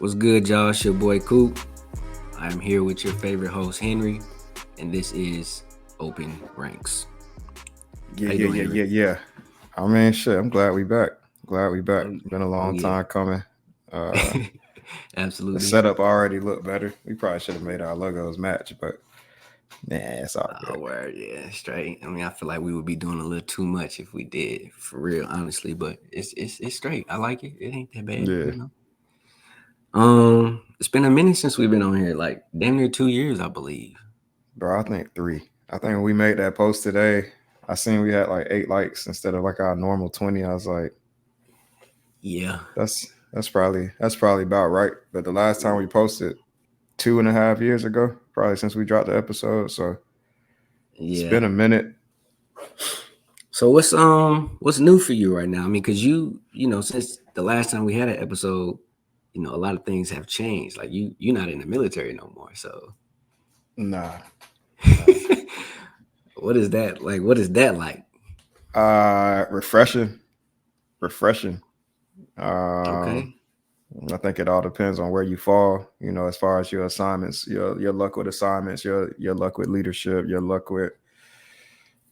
What's good, y'all? It's your boy Coop. I'm here with your favorite host, Henry, and this is Open Ranks. Yeah, How you yeah, doing, yeah, Henry? yeah, yeah. I mean, shit. I'm glad we back. Glad we back. Oh, Been a oh long yeah. time coming. Uh, the Absolutely. setup already looked better. We probably should have made our logos match, but nah, it's all Oh, good. word, yeah, straight. I mean, I feel like we would be doing a little too much if we did, for real, honestly. But it's straight. I like it. It ain't that Yeah, bad. It's been a minute since we've been on here, like damn near 2 years, I believe. bro. I think three. I think when we made that post today, I seen we had like 8 likes instead of like our normal 20. I was like, Yeah, that's probably about right. But the last time we posted 2.5 years ago, probably since we dropped the episode. So it's yeah. been a minute. So what's new for you right now? I mean, cause since the last time we had an episode, a lot of things have changed. Like you're not in the military no more. So Nah, nah. what is that like? What is that like? Refreshing, refreshing. Um, Okay. I think it all depends on where you fall. As far as your assignments, your luck with assignments, your luck with leadership, your luck with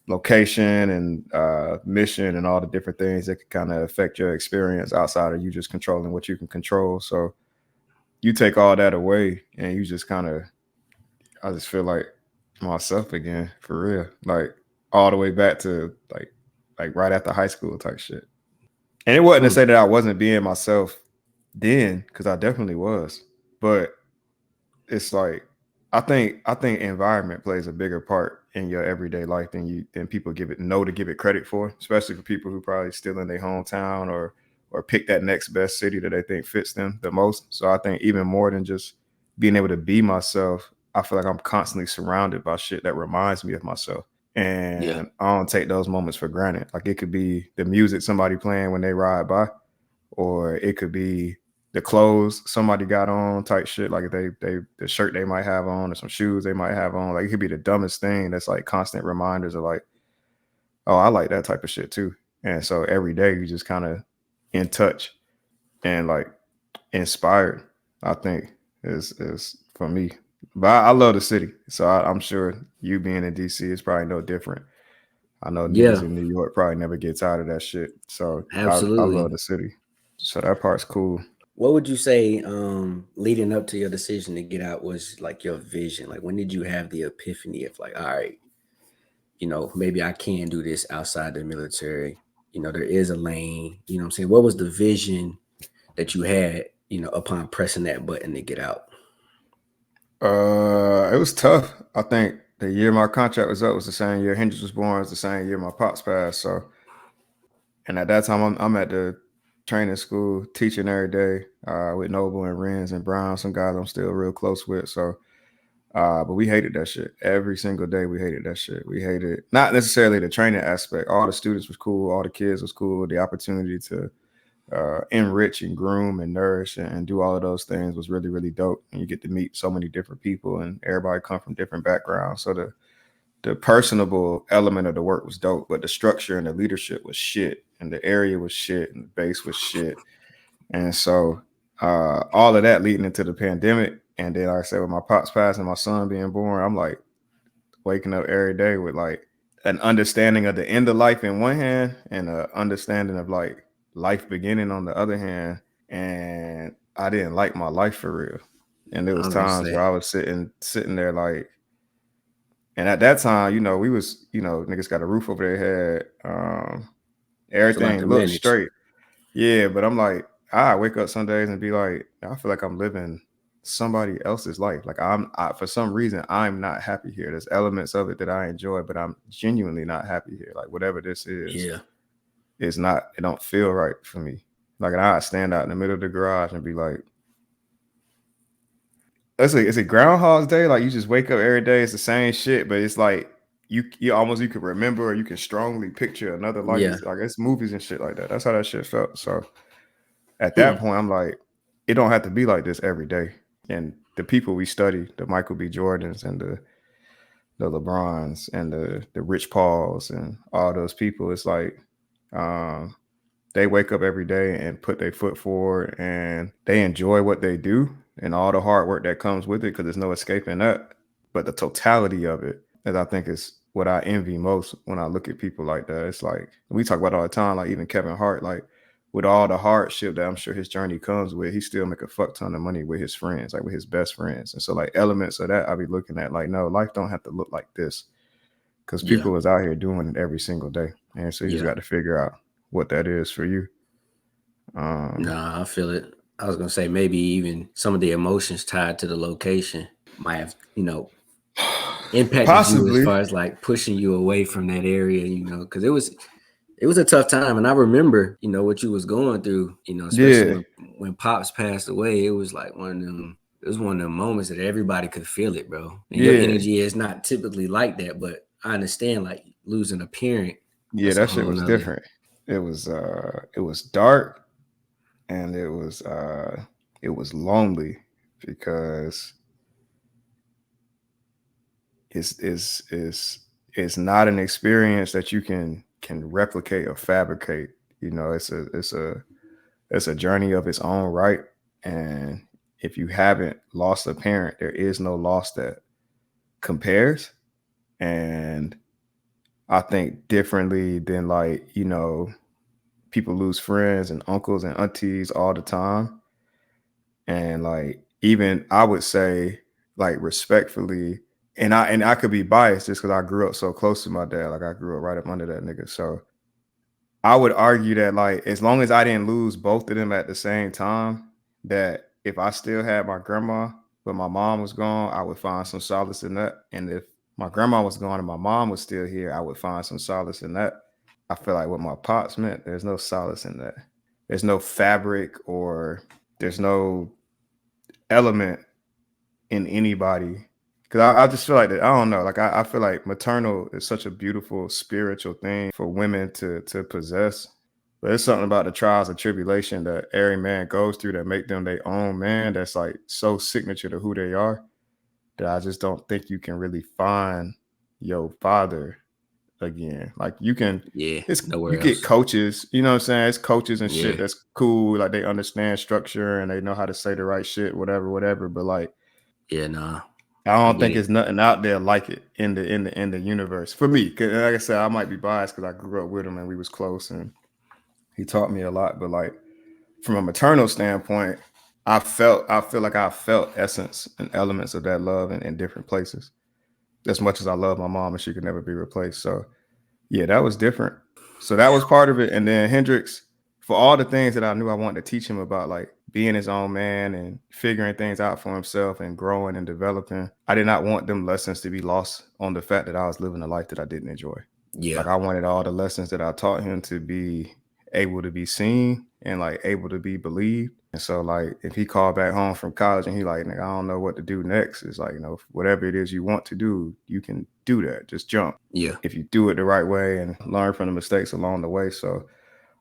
location and mission, and all the different things that can kind of affect your experience outside of you just controlling what you can control. So you take all that away, and you just kind of, I just feel like myself again, for real, like all the way back to like right after high school type shit. And it wasn't to Hmm. say that I wasn't being myself then, because I definitely was. But it's like I think environment plays a bigger part in your everyday life than people give it credit for, especially for people who probably still in their hometown or pick that next best city that they think fits them the most. So I think even more than just being able to be myself, I feel like I'm constantly surrounded by shit that reminds me of myself. Yeah. And I don't take those moments for granted. Like it could be the music somebody playing when they ride by, or it could be the clothes somebody got on type shit. Like they the shirt they might have on or some shoes they might have on. Like it could be the dumbest thing that's like constant reminders of like, oh, I like that type of shit too. And so every day you just kind of in touch and like inspired, I think is for me. But I love the city. So I'm sure you being in DC is probably no different. I know niggas Yeah. in New York probably never get tired of that shit. So I Absolutely. love the city. So that part's cool. What would you say leading up to your decision to get out was like your vision? Like when did you have the epiphany of like, all right, maybe I can do this outside the military. There is a lane, what I'm saying? What was the vision that you had, upon pressing that button to get out? It was tough. I think the year my contract was up was the same year Hendrix was born. It was the same year my pops passed. So, and at that time, I'm at the training school teaching every day with Noble and Renz and Brown, some guys I'm still real close with. So, but we hated that shit every single day. We hated that shit. We hated not necessarily the training aspect. All the students was cool. All the kids was cool. The opportunity to enrich and groom and nourish and do all of those things was really really dope, and you get to meet so many different people and everybody come from different backgrounds. So the personable element of the work was dope, but the structure and the leadership was shit, and the area was shit, and the base was shit. And so all of that leading into the pandemic, and then like I said, with my pops passing, my son being born, I'm like waking up every day with like an understanding of the end of life in one hand and an understanding of like life beginning on the other hand. And I didn't like my life for real. And there I was was gonna times where say, I was sitting there like, and at that time, we was, niggas got a roof over their head. it's a lot Everything to looked manage. straight. Yeah, but I'm like, I wake up some days and be like, I feel like I'm living somebody else's life. Like for some reason, I'm not happy here. There's elements of it that I enjoy, but I'm genuinely not happy here. Like whatever this Yeah. is not. It don't feel right for me. Like I stand out in the middle of the garage and be like, it's a Groundhog's Day. Like you just wake up every day, it's the same shit, but it's like you could remember or you can strongly picture another life. Yeah. It's like it's movies and shit like that. That's how that shit felt. So at that Hmm. point, I'm like, it don't have to be like this every day. And the people we study, the Michael B. Jordans and the LeBrons and the Rich Pauls and all those people, it's like um, they wake up every day and put their foot forward and they enjoy what they do and all the hard work that comes with it, because there's no escaping that. But the totality of it, as I think, is what I envy most when I look at people like that. It's like we talk about all the time, like even Kevin Hart, like with all the hardship that I'm sure his journey comes with, he still make a fuck ton of money with his friends, like with his best friends. And so like elements of that, I'll be looking at like, no, life don't have to look like this, because Yeah. people is out here doing it every single day. And so you just Yeah. got to figure out what that is for you. Nah, I feel it. I was gonna say maybe even some of the emotions tied to the location might have, impacted you as Possibly. far as like pushing you away from that area, because it was a tough time. And I remember, what you was going through, especially Yeah. when Pops passed away. It was like it was one of them moments that everybody could feel it, bro. And your Yeah. energy is not typically like that, but I understand like losing a parent, Yeah, that's a that shit whole was nother. different. It was dark, and it was lonely, because it's not an experience that you can replicate or fabricate. It's a journey of its own right. And if you haven't lost a parent, there is no loss that compares. And I think differently than like, people lose friends and uncles and aunties all the time. And like even I would say, like, respectfully, and I could be biased just because I grew up so close to my dad. Like I grew up right up under that nigga. So I would argue that like as long as I didn't lose both of them at the same time, that if I still had my grandma but my mom was gone, I would find some solace in that. And if my grandma was gone and my mom was still here, I would find some solace in that. I feel like what my pops meant, there's no solace in that. There's no fabric, or there's no element in anybody. Because I just feel like that. I don't know. Like I feel like maternal is such a beautiful spiritual thing for women to possess. But it's something about the trials and tribulation that every man goes through that make them their own man. That's like so signature to who they are, that I just don't think you can really find your father again. Like you can, Yeah, you nowhere get else. coaches, you know what I'm saying? It's coaches and shit Yeah, that's cool. Like they understand structure and they know how to say the right shit, whatever. But like yeah, nah, I I don't get think it. there's nothing out there like it in the universe for me. 'Cause like I said, I might be biased because I grew up with him and we was close and he taught me a lot. But like from a maternal standpoint, I feel like I felt essence and elements of that love in different places. As much as I love my mom and she could never be replaced. So yeah, that was different. So that was part of it. And then Hendrix, for all the things that I knew I wanted to teach him about, like being his own man and figuring things out for himself and growing and developing, I did not want them lessons to be lost on the fact that I was living a life that I didn't enjoy. Yeah, Like I wanted all the lessons that I taught him to be able to be seen and like able to be believed. And so like if he called back home from college and he like, nigga, I don't know what to do next, it's like, whatever it is you want to do, you can do that. Just jump yeah, if you do it the right way and learn from the mistakes along the way. So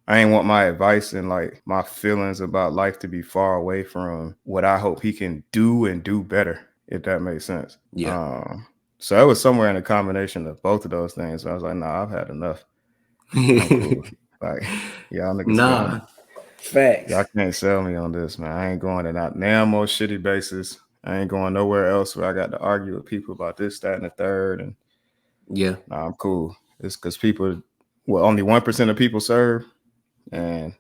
I ain't want my advice and like my feelings about life to be far away from what I hope he can do and do better, if that makes sense. yeah. So it was somewhere in a combination of both of those things. So I was like, nah, I've had enough. I'm cool. Like, y'all niggas got Nah, me. facts. Y'all can't sell me on this, man. I ain't going to not now more shitty bases. I ain't going nowhere else where I got to argue with people about this, that, and the third. And Yeah, nah, I'm cool. It's because people, well, only 1% of people serve. And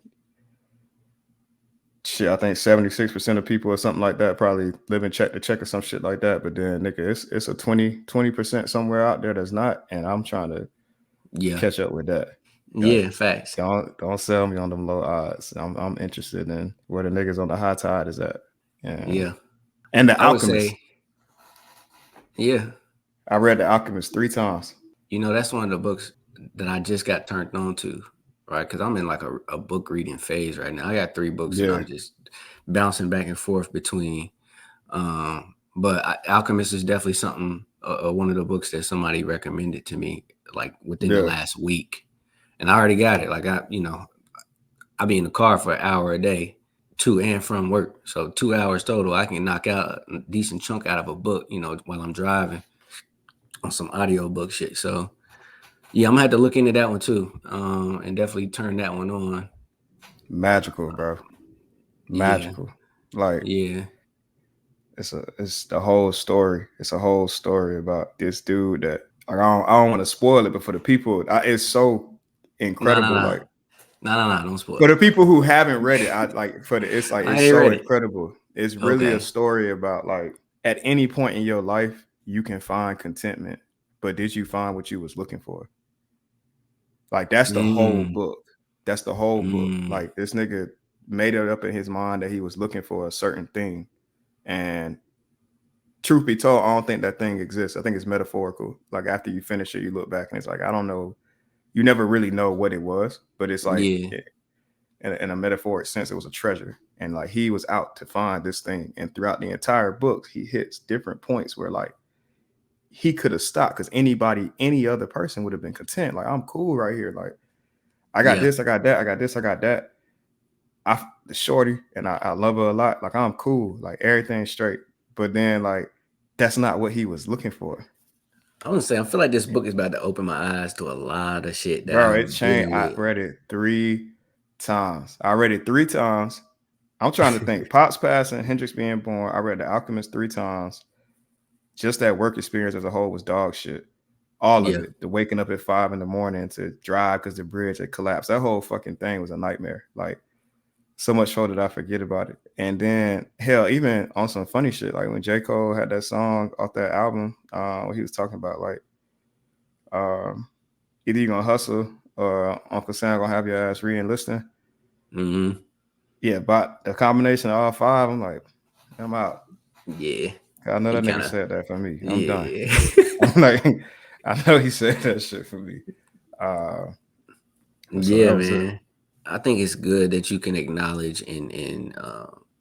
shit, I think 76% of people or something like that probably live in check to check or some shit like that. But then, nigga, it's a 20% somewhere out there that's not. And I'm trying to yeah, catch up with that. Like, yeah, facts. don't sell me on them low odds. I'm interested in where the niggas on the high tide is at. Yeah, And The I would Alchemist. say, yeah. I read The Alchemist 3 times. That's one of the books that I just got turned on to, right? Because I'm in like a book reading phase right now. I got 3 books that Yeah. I'm just bouncing back and forth between. But Alchemist is definitely something, one of the books that somebody recommended to me like within the Yeah. last week. And I already got it. Like I be in the car for an hour a day to and from work. So 2 hours total. I can knock out a decent chunk out of a book, while I'm driving on some audio book shit. So yeah, I'm gonna have to look into that one too. And definitely turn that one on. magical, bro. Yeah, Magical. Like yeah. it's the whole story. It's a whole story about this dude that like I don't want to spoil it, but for the people, it's so Nah, nah, incredible. nah, Like nah, nah, nah. Don't spoil for it. the people who haven't read it, I like for the it's like I it's ain't so read it. incredible. It's really a Okay. story about like at any point in your life you can find contentment, but did you find what you was looking for? Like that's the whole Mm, book. That's the whole book. mm, Like this nigga made it up in his mind that he was looking for a certain thing, and truth be told, I don't think that thing exists. I think it's metaphorical. Like after you finish it, you look back and it's like I don't know. You never really know what it was, but it's like yeah, in a metaphoric sense, it was a treasure. And like he was out to find this thing. And throughout the entire book, he hits different points where like he could have stopped because anybody, any other person would have been content. Like I'm cool right here. Like I got yeah. this, I got that, I got this, I got that. The shorty and I love her a lot. Like I'm cool, like everything's straight. But then like that's not what he was looking for. I want to say I feel like this book is about to open my eyes to a lot of shit that Bro, it I'm changed. dealing I with. read it 3 times. I read it 3 times. I'm trying to think. Pops passing, Hendrix being born. I read The Alchemist 3 times. Just that work experience as a whole was dog shit. All of Yeah, it. The waking up at 5 in the morning to drive because the bridge had collapsed. That whole fucking thing was a nightmare. Like so much so that I forget about it. And then hell, even on some funny shit, like when J. Cole had that song off that album, where he was talking about like um, either you gonna hustle or Uncle Sam gonna have your ass re-enlisting. mm-hmm. Yeah, but the combination of all five, I'm like, I'm out. Yeah. I know He that nigga kind of, said that for me. I'm done. yeah. I'm like, I know he said that shit for me. Uh, so Yeah, that was it. man. I think it's good that you can acknowledge and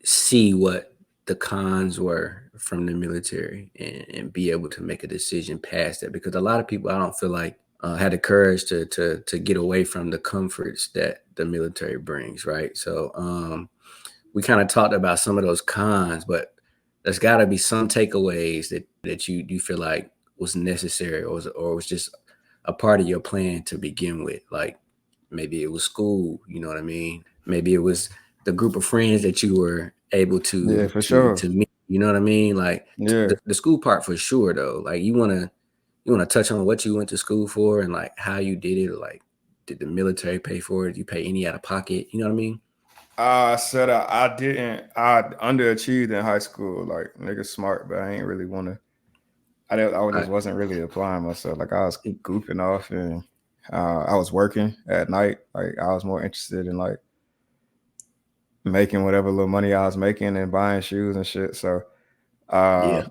see what the cons were from the military and be able to make a decision past that, because a lot of people I don't feel like had the courage to get away from the comforts that the military brings, right? So we kind of talked about some of those cons, but there's got to be some takeaways that you feel like was necessary or was just a part of your plan to begin with. Like maybe it was school, you know what I mean? Maybe it was the group of friends that you were able Yeah, to for to sure. to meet, you know what I mean? Like Yeah. the school part for sure though. Like you wanna touch on what you went to school for and like how you did it, or like did the military pay for it? Did you pay any out of pocket? You know what I mean? I said I didn't. I underachieved in high school. Like nigga smart, but I ain't really want to. I just Right. wasn't really applying myself. Like I was goofing off and I was working at night. Like I was more interested in like making whatever little money I was making and buying shoes and shit. So uh, Yeah.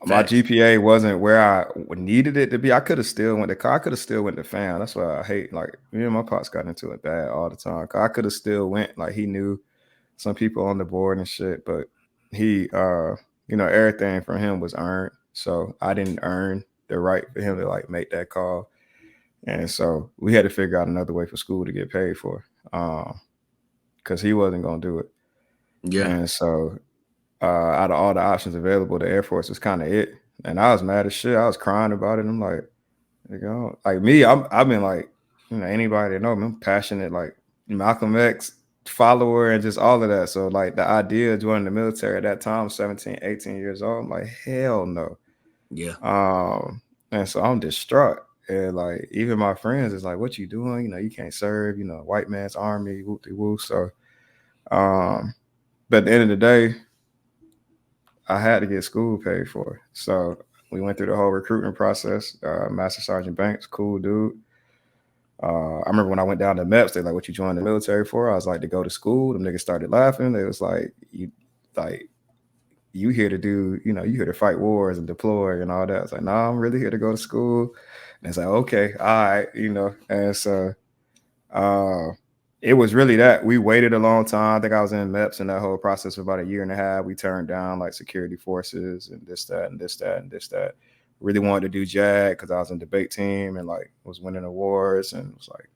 my Facts. GPA wasn't where I needed it to be. I could have still went to car. I could have still went to fam. That's why I hate like me and my pops got into it bad all the time. I could have still went. Like he knew some people on the board and shit, but he everything from him was earned. So I didn't earn the right for him to like make that call. And so we had to figure out another way for school to get paid for. Because he wasn't gonna do it. Yeah. And so out of all the options available, the Air Force was kind of it. And I was mad as shit. I was crying about it. I'm like me, I've been like, anybody that know me, I'm passionate, like Malcolm X follower and just all of that. So like the idea of joining the military at that time, 17, 18 years old, I'm like, hell no. Yeah. And so I'm distraught. And like even my friends is like, what you doing? You can't serve, white man's army, whoop de woo. So but at the end of the day, I had to get school paid for. So we went through the whole recruitment process. Master Sergeant Banks, cool dude. I remember when I went down to MEPS, they're like, what you joined the military for? I was like, to go to school. Them niggas started laughing. They was like, you here to do, you here to fight wars and deploy and all that. I was like, no, I'm really here to go to school. And it's like, okay, all right, And so uh, it was really that. We waited a long time. I think I was in MEPS in that whole process for about a year and a half. We turned down like security forces and this, that, and this, that, and this, that. Really wanted to do JAG because I was in debate team and like was winning awards and was like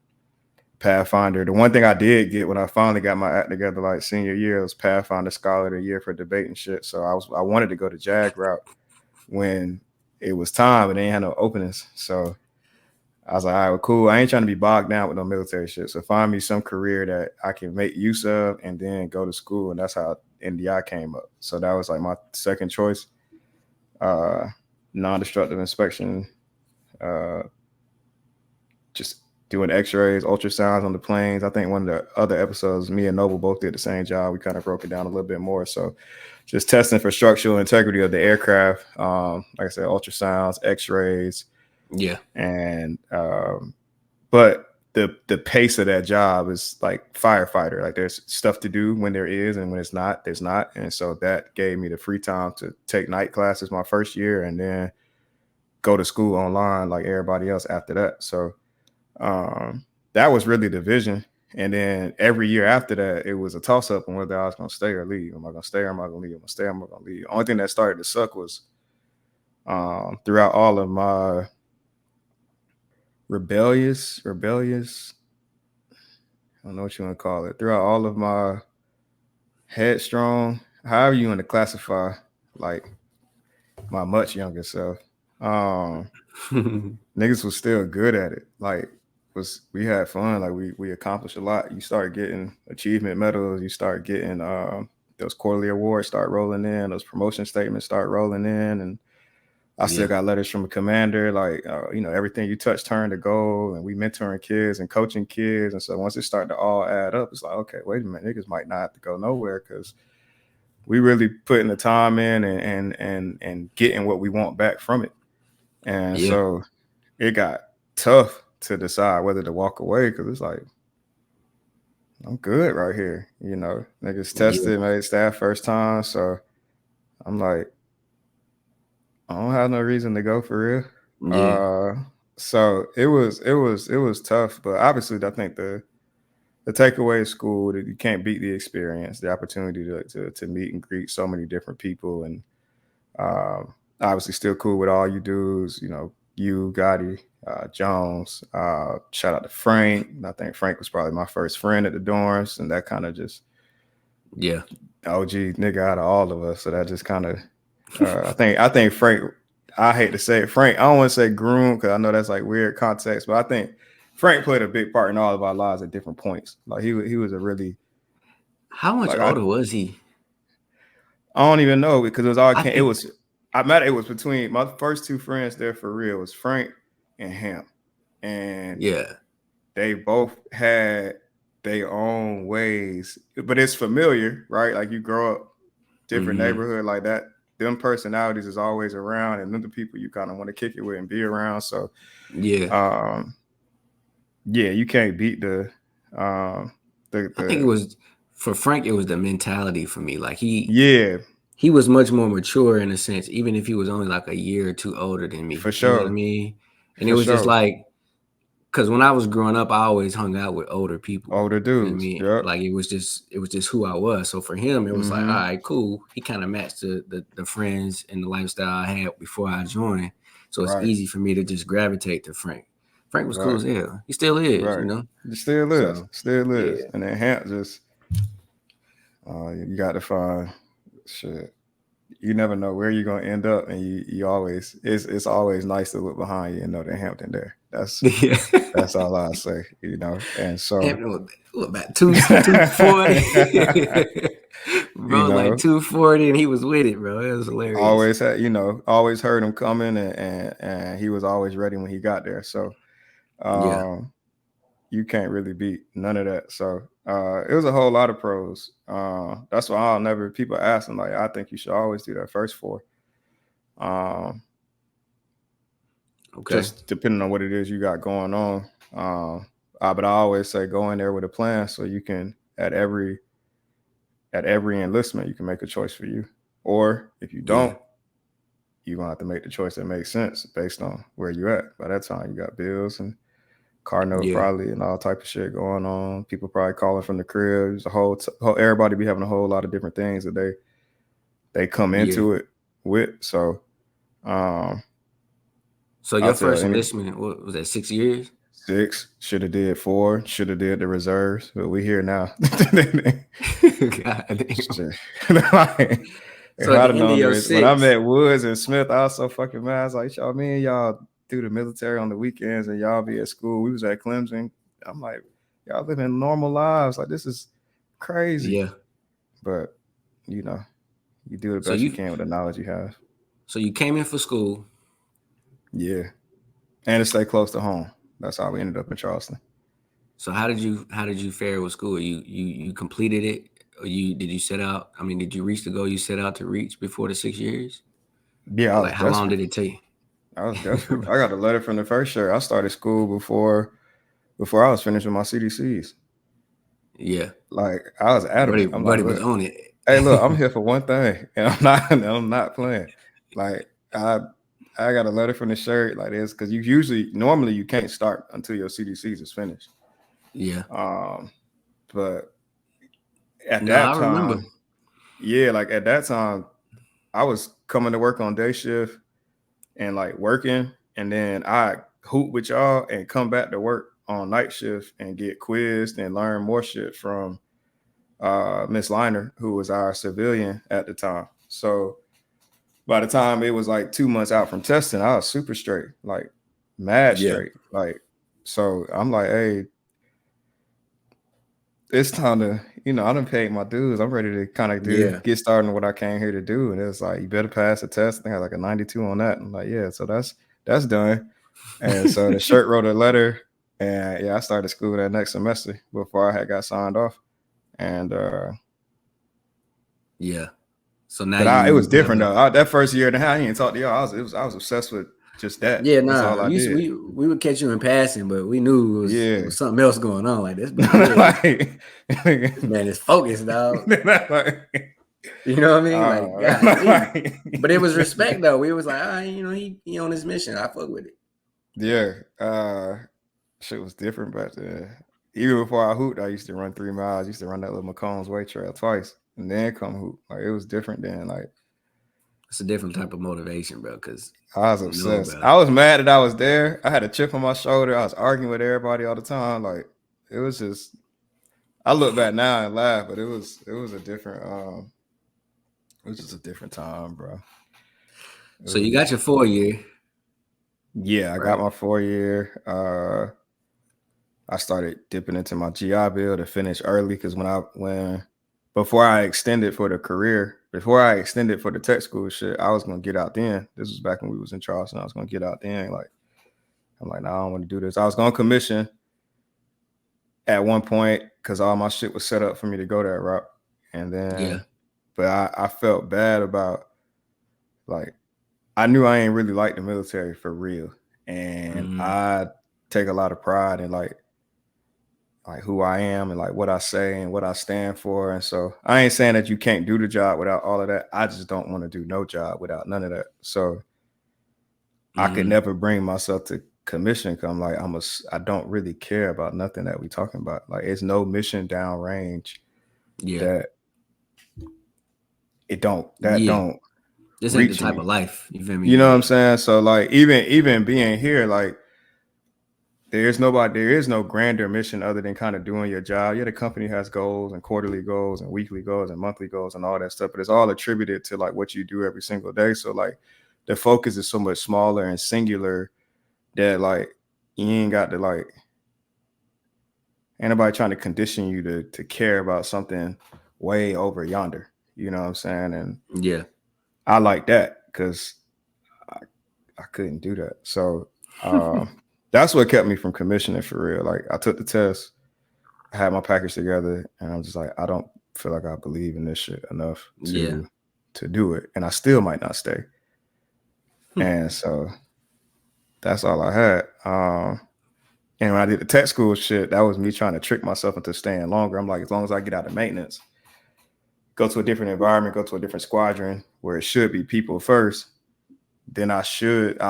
Pathfinder. The one thing I did get when I finally got my act together like senior year was Pathfinder Scholar of the Year for debate and shit. So I wanted to go to JAG route when it was time, but they ain't had no openings. So I was like, all right, well, cool. I ain't trying to be bogged down with no military shit. So find me some career that I can make use of and then go to school. And that's how NDI came up. So that was like my second choice. Uh, non-destructive inspection, uh, just doing x-rays, ultrasounds on the planes. I think one of the other episodes, me and Noble both did the same job. We kind of broke it down a little bit more. So just testing for structural integrity of the aircraft. Like I said, ultrasounds, x-rays. Yeah. And but the pace of that job is like firefighter. Like there's stuff to do when there is, and when it's not, there's not. And so that gave me the free time to take night classes my first year and then go to school online like everybody else after that. So that was really the vision. And then every year after that, it was a toss up on whether I was going to stay or leave. Am I going to stay or am I going to leave? Am I going to stay or am I going to leave? The only thing that started to suck was throughout all of my rebellious, I don't know what you want to call it, throughout all of my headstrong, however you want to classify, like my much younger self, niggas was still good at it. Like we had fun, like we accomplished a lot. You start getting achievement medals, you start getting those quarterly awards start rolling in, those promotion statements start rolling in, and I still got letters from a commander, like, everything you touch turned to gold, and we mentoring kids and coaching kids. And so once it started to all add up, it's like, okay, wait a minute, niggas might not have to go nowhere because we really putting the time in and getting what we want back from it. And so it got tough to decide whether to walk away because it's like, I'm good right here. Niggas tested, made staff first time. So I'm like, I don't have no reason to go for real. Yeah. So it was tough, but obviously I think the takeaway is school that you can't beat the experience, the opportunity to meet and greet so many different people, and obviously still cool with all you dudes. You, Gotti, Jones. Shout out to Frank. I think Frank was probably my first friend at the dorms, and that kind of just OG nigga out of all of us. So that just kind of. I think Frank, I hate to say it, Frank, I don't want to say groom because I know that's like weird context, but I think Frank played a big part in all of our lives at different points. Like he was a really. How much older was he? I don't even know because it was it was between my first two friends there for real was Frank and him. And they both had their own ways, but it's familiar, right? Like you grow up different neighborhood like that. Them personalities is always around, and them the people you kind of want to kick it with and be around. So you can't beat the I think it was for Frank, it was the mentality for me. Like he was much more mature in a sense, even if he was only like a year or two older than me. For sure. You know what I mean? And it was just like, because when I was growing up, I always hung out with older people. Older dudes. You know what I mean? Like it was just who I was. So for him, it was like, all right, cool. He kind of matched the friends and the lifestyle I had before I joined. So it's easy for me to just gravitate to Frank. Frank was cool as hell. He still is, He still is. Still is. And then Hamp just you got to find shit. You never know where you're gonna end up, and you always it's always nice to look behind you and know that Hampton there. That's all I say, And so Hampton was about 240, bro, like 240, and he was with it, bro. It was hilarious. Always heard him coming, and he was always ready when he got there. So you can't really beat none of that. So it was a whole lot of pros. That's why people ask him, like, I think you should always do that first four. Just depending on what it is you got going on. But I always say go in there with a plan so you can at every enlistment you can make a choice for you. Or if you don't, you're gonna have to make the choice that makes sense based on where you're at. By that time, you got bills and car note probably and all type of shit going on. People probably calling from the crib. There's a whole everybody be having a whole lot of different things that they come into it with. So your first enlistment, what was that, 6 years? 6. Should have did 4. Should have did the reserves, but we here now. God damn. So at the end of your 6, when I met Woods and Smith, I was so fucking mad. I was like, y'all do the military on the weekends and y'all be at school. We was at Clemson. I'm like, y'all living normal lives. Like, this is crazy. Yeah. But, you know, you do the So best you you can with the knowledge you have. so you came in for school. Yeah. And to stay close to home. That's how we ended up in Charleston. So how did you fare with school? You completed it, or did you set out? I mean, did you reach the goal you set out to reach before the 6 years? Yeah, I Or was like how long desperate. did it take? I was desperate. I got a letter from the first year. I started school before I was finished with my CDCs. Yeah, Like, I was adamant. I'm like, buddy was look, on it. hey, look, I'm here for one thing, and I'm not playing. Like, I got a letter from the shirt like this because normally you can't start until your CDCs is finished. Yeah. Um, but at No, I that remember. time, yeah, like at that time, I was coming to work on day shift and like working, and then I hoop with y'all and come back to work on night shift and get quizzed and learn more shit from Miss Liner, who was our civilian at the time. So by the time it was like 2 months out from testing, I was super straight, like mad Yeah. straight. Like, so I'm like, hey, it's time to, I done paid my dues. I'm ready to kind of Yeah. get started on what I came here to do. And it's like, you better pass the test. I think I had like a 92 on that. I'm like, yeah, so that's done. And so the shirt wrote a letter, and yeah, I started school that next semester before I had got signed off. And Yeah. So now it was you have different a. though. That first year and a half, I didn't talk to y'all. I was obsessed with just that. Yeah, That's nah. all I did. We would catch you in passing, but we knew it Yeah. was something else going on. Like this brother here, like, this man is focused, dog. like, You know what I mean? Like, golly. like, But it was respect though. We was like, he on his mission. I fuck with it. yeah. Shit was different back then. Even before I hooped, I used to run 3 miles. I used to run that little McCombs Way Trail twice and then come hoop. Like, it was different then. Like, It's a different type of motivation, bro. Cause I was no, obsessed. bro. I was mad that I was there. I had a chip on my shoulder. I was arguing with everybody all the time. Like, it was just, I look back now and laugh, but it was a different it was just a different time, bro. It So was a you got your different time. 4 year, Yeah, I got right? my 4 year. I started dipping into my GI Bill to finish early because before I extended for the career, before I extended for the tech school shit, I was gonna get out then. This was back when we was in Charleston. I was gonna get out then. Like, I'm like, no, I don't want to do this. I was gonna commission at one point because all my shit was set up for me to go that route. And Yeah. then, but I felt bad about, like, I knew I ain't really like the military for real. And Mm, I take a lot of pride in like who I am and like what I say and what I stand for. And so I ain't saying that you can't do the job without all of that. I just don't want to do no job without none of that. So I could mm, never bring myself to commission because I'm like, I don't really care about nothing that we talking about. Like, it's no mission downrange yeah. that that Yeah. don't This ain't the reach type of me. life. You feel me? You know what I'm Like, saying? So like, even being here, like, there is no grander mission other than kind of doing your job. Yeah, the company has goals and quarterly goals and weekly goals and monthly goals and all that stuff, but it's all attributed to like what you do every single day. So like, the focus is so much smaller and singular that like, you ain't got to like, anybody trying to condition you to care about something way over yonder. You know what I'm saying? And yeah. I like that because I couldn't do that. So that's what kept me from commissioning for real. Like, I took the test, I had my package together, and I'm just like, I don't feel like I believe in this shit enough Yeah. to do it, and I still might not stay. And so that's all I had. And when I did the tech school shit, that was me trying to trick myself into staying longer. I'm like, as long as I get out of maintenance, go to a different environment, go to a different squadron where it should be people first, then I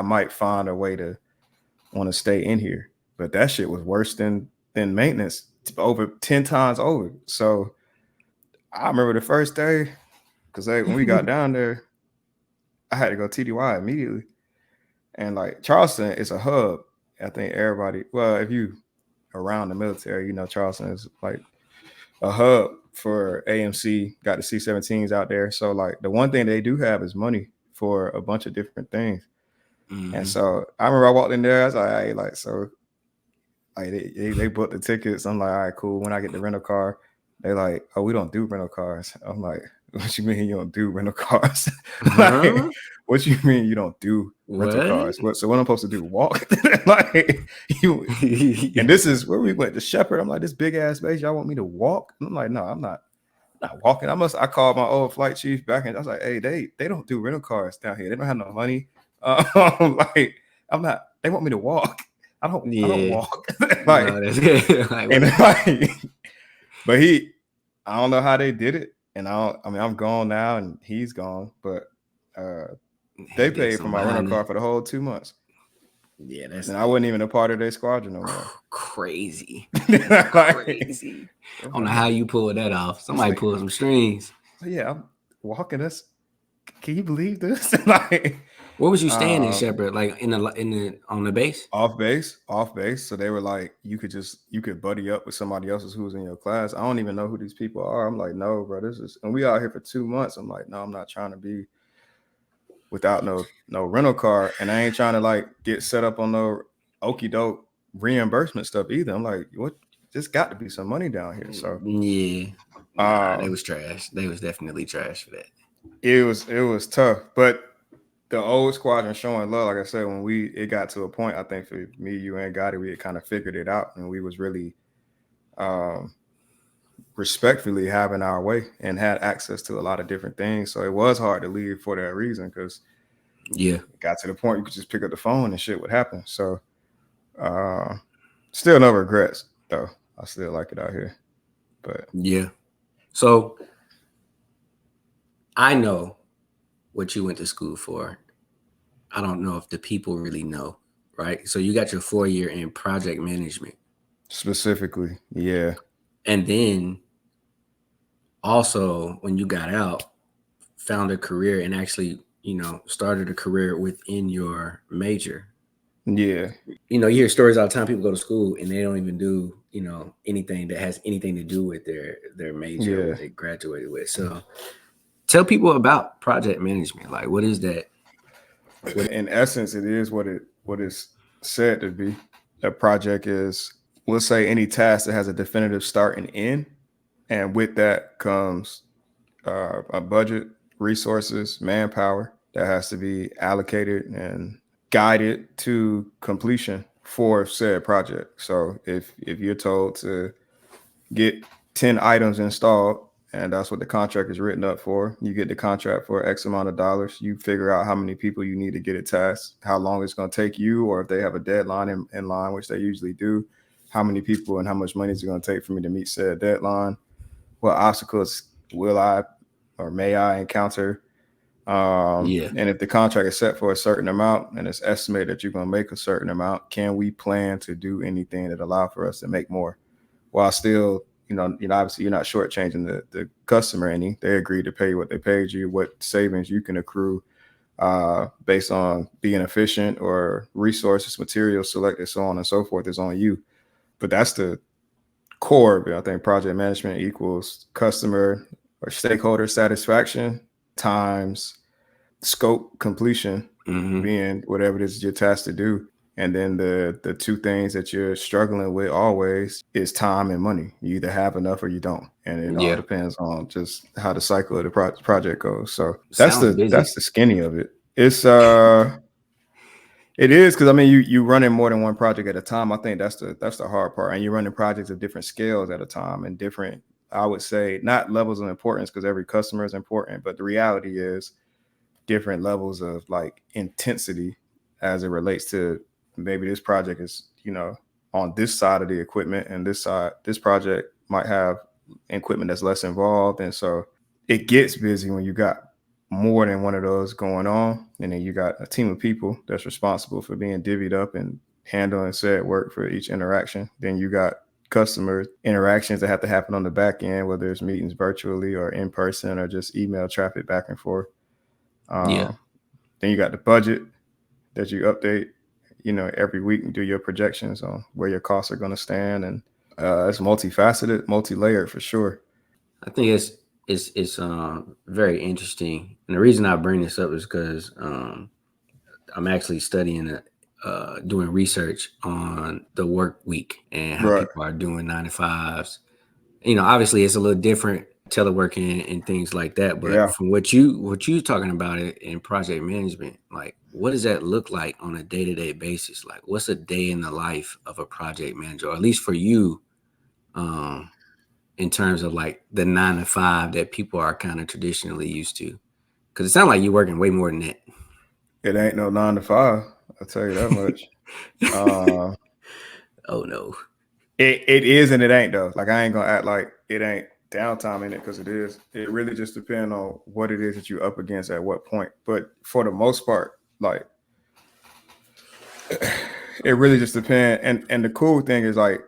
might find a way to want to stay in here. But that shit was worse than maintenance, over 10 times over. So I remember the first day, because when we got down there, I had to go TDY immediately. And like, Charleston is a hub. I think everybody, well, if you around the military, you know, Charleston is like a hub for AMC, got the C-17s out there. So like, the one thing they do have is money for a bunch of different things. And Mm-hmm. so I remember I walked in there. I was like, hey, like, so like they booked the tickets. I'm like, all right, cool. When I get the rental car, they like, oh, we don't do rental cars. I'm like, what you mean you don't do rental cars? Like, Huh? what you mean you don't do rental What? cars? What? So what I'm supposed to do? Walk? Like you? And this is where we went to Shepherd. I'm like, this big ass base. Y'all want me to walk? And I'm like, no, I'm not walking. I called my old flight chief back and I was like, hey, they don't do rental cars down here. They don't have no money. Like I'm not. They want me to walk. I don't Yeah. walk. No, Like that's it. Like, and what? like, but I don't know how they did it. And I mean, I'm gone now and he's gone. But they He did paid for something my rental behind car it. for the whole 2 months, Yeah, that's and I wasn't even a part of their squadron no more. crazy. That's Like, crazy. I'm I don't like, know how man, you pulled that off. it's Somebody pulled some strings. yeah, I'm walking this. Can you believe this? Like, Where was you staying in uh, Shepherd? Like in the on the base? off base. So they were like, you could buddy up with somebody else's who was in your class. I don't even know who these people are. I'm like, no, bro, and we out here for 2 months. I'm like, no, I'm not trying to be without no rental car, and I ain't trying to like get set up on no okey doke reimbursement stuff either. I'm like, what? There's got to be some money down here. So, Yeah. Nah, they um, was trash. They was definitely trash for that. it was tough, but the old squadron showing love. Like I said, when it got to a point, I think for me, you and Gotti, we had kind of figured it out, and we was really um, respectfully having our way and had access to a lot of different things. So it was hard to leave for that reason because Yeah. it got to the point you could just pick up the phone and shit would happen. So uh, still no regrets though. I still like it out here, but Yeah. So I know what you went to school for. I don't know if the people really know, right? So you got your 4 year in project management. specifically, yeah, And then also when you got out, found a career and actually, started a career within your major. yeah, You hear stories all the time. People go to school and they don't even do, anything that has anything to do with their major or yeah. what they graduated with. So tell people about project management. Like, what is that? In essence, it is what it's said to be. A project is, we'll say, any task that has a definitive start and end, and with that comes a budget, resources, manpower that has to be allocated and guided to completion for said project. So if you're told to get 10 items installed, and that's what the contract is written up for, you get the contract for X amount of dollars. You figure out how many people you need to get it tasked, how long it's going to take you, or if they have a deadline in line, which they usually do, how many people and how much money is it going to take for me to meet said deadline, what obstacles will I or may I encounter, Yeah. and if the contract is set for a certain amount and it's estimated that you're going to make a certain amount, can we plan to do anything that allow for us to make more while still, obviously you're not shortchanging the customer any. They agreed to pay what they paid you, what savings you can accrue based on being efficient, or resources, materials selected, so on and so forth, is on you. But that's the core of it. I think project management equals customer or stakeholder satisfaction times scope completion, Mm-hmm. being whatever it is you're tasked to do. And then the two things that you're struggling with always is time and money. You either have enough or you don't, and it all Yeah. depends on just how the cycle of the project goes. So that's Sounds the busy. that's the skinny of it. It is, because I mean you running more than one project at a time. I think that's the hard part, and you're running projects of different scales at a time and different, I would say, not levels of importance, because every customer is important, but the reality is different levels of like intensity as it relates to, maybe this project is, on this side of the equipment, and this project might have equipment that's less involved. And so it gets busy when you got more than one of those going on. And then you got a team of people that's responsible for being divvied up and handling said work for each interaction. Then you got customer interactions that have to happen on the back end, whether it's meetings virtually or in person or just email traffic back and forth. Yeah. um, then you got the budget that you update, every week, and do your projections on where your costs are going to stand. And it's multifaceted, multi-layered for sure. I think it's very interesting. And the reason I bring this up is because I'm actually studying doing research on the work week and how Right. people are doing 9 to 5s. Obviously it's a little different teleworking and things like that. But Yeah. from what you talking about it in project management, like what does that look like on a day-to-day basis? Like what's a day in the life of a project manager, or at least for you, um, in terms of like the 9 to 5 that people are kind of traditionally used to? Because it sounds like you're working way more than that. It ain't no 9 to 5. I'll tell you that much. Uh, Oh no. it is and it ain't though. Like I ain't gonna act like it ain't downtime in it because it is. It really just depends on what it is that you're up against at what point. But for the most part, like it really just depends. And the cool thing is like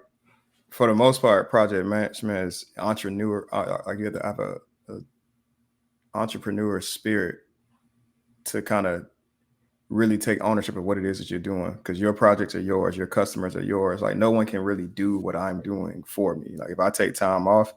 for the most part, project management is entrepreneur. I get to have a entrepreneur spirit to kind of really take ownership of what it is that you're doing because your projects are yours, your customers are yours. Like no one can really do what I'm doing for me. Like if I take time off,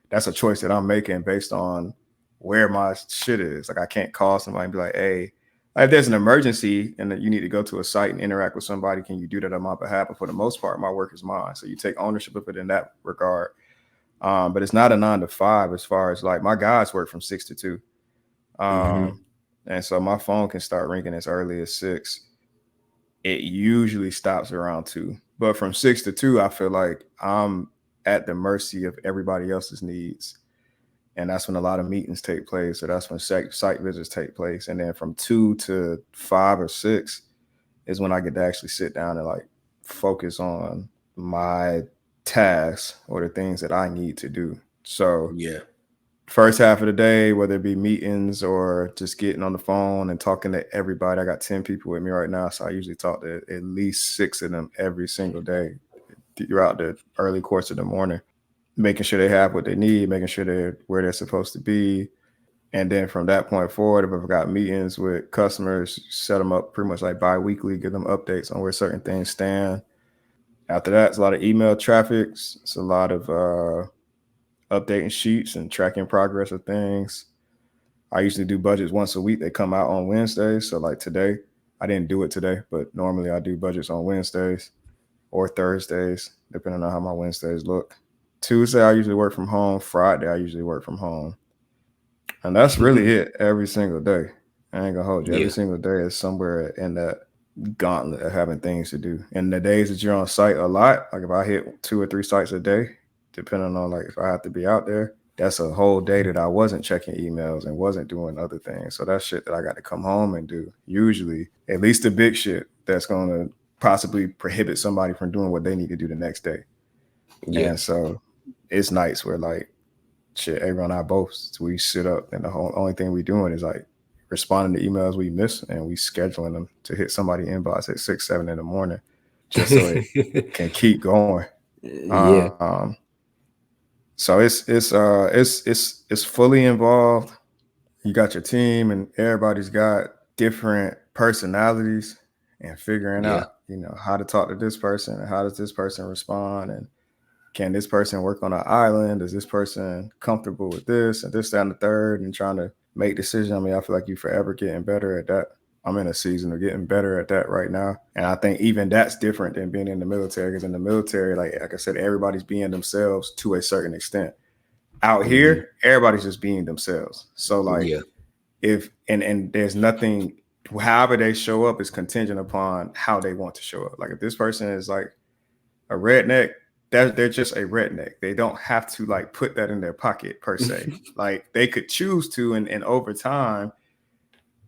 that's a choice that I'm making based on where my shit is. Like I can't call somebody and be like, hey, if there's an emergency and that you need to go to a site and interact with somebody, can you do that on my behalf? But for the most part, my work is mine. So you take ownership of it in that regard. But it's not a 9 to 5 as far as like my guys work from 6 to 2. Mm-hmm. Um, and so my phone can start ringing as early as 6. It usually stops around 2. But from 6 to 2, I feel like I'm at the mercy of everybody else's needs. And that's when a lot of meetings take place. So that's when site visits take place. And then from 2 to 5 or 6 is when I get to actually sit down and like focus on my tasks or the things that I need to do. So Yeah. first half of the day, whether it be meetings or just getting on the phone and talking to everybody. I got 10 people with me right now, so I usually talk to at least 6 of them every single day throughout the early course of the morning, making sure they have what they need, making sure they're where they're supposed to be. And then from that point forward, if I've got meetings with customers, set them up pretty much like bi-weekly, give them updates on where certain things stand. After that, it's a lot of email traffic. It's a lot of updating sheets and tracking progress of things. I usually do budgets once a week. They come out on Wednesdays. So like today, I didn't do it today, but normally I do budgets on Wednesdays or Thursdays, depending on how my Wednesdays look. Tuesday, I usually work from home. Friday, I usually work from home. And that's really it every single day. I ain't gonna hold you. Every Yeah. single day is somewhere in that gauntlet of having things to do. And the days that you're on site a lot, like if I hit 2 or 3 sites a day, depending on like if I have to be out there, that's a whole day that I wasn't checking emails and wasn't doing other things. So that's shit that I got to come home and do. Usually, at least the big shit that's gonna possibly prohibit somebody from doing what they need to do the next day. Yeah. And so it's nights where like shit, everyone and I both we sit up and the only thing we doing is like responding to emails we miss and we scheduling them to hit somebody inbox at 6, 7 in the morning, just so it can keep going. Yeah. Um, so it's fully involved. You got your team and everybody's got different personalities and figuring Yeah. out, how to talk to this person and how does this person respond and can this person work on an island? Is this person comfortable with this and this, that, and the third and trying to make decisions? I mean, I feel like you're forever getting better at that. I'm in a season of getting better at that right now. And I think even that's different than being in the military because in the military, like I said, everybody's being themselves to a certain extent. Out Mm-hmm. here, everybody's just being themselves. So like Yeah. if and there's nothing however they show up is contingent upon how they want to show up. Like if this person is like a redneck, they're just a redneck. They don't have to like put that in their pocket per se. Like they could choose to, and over time,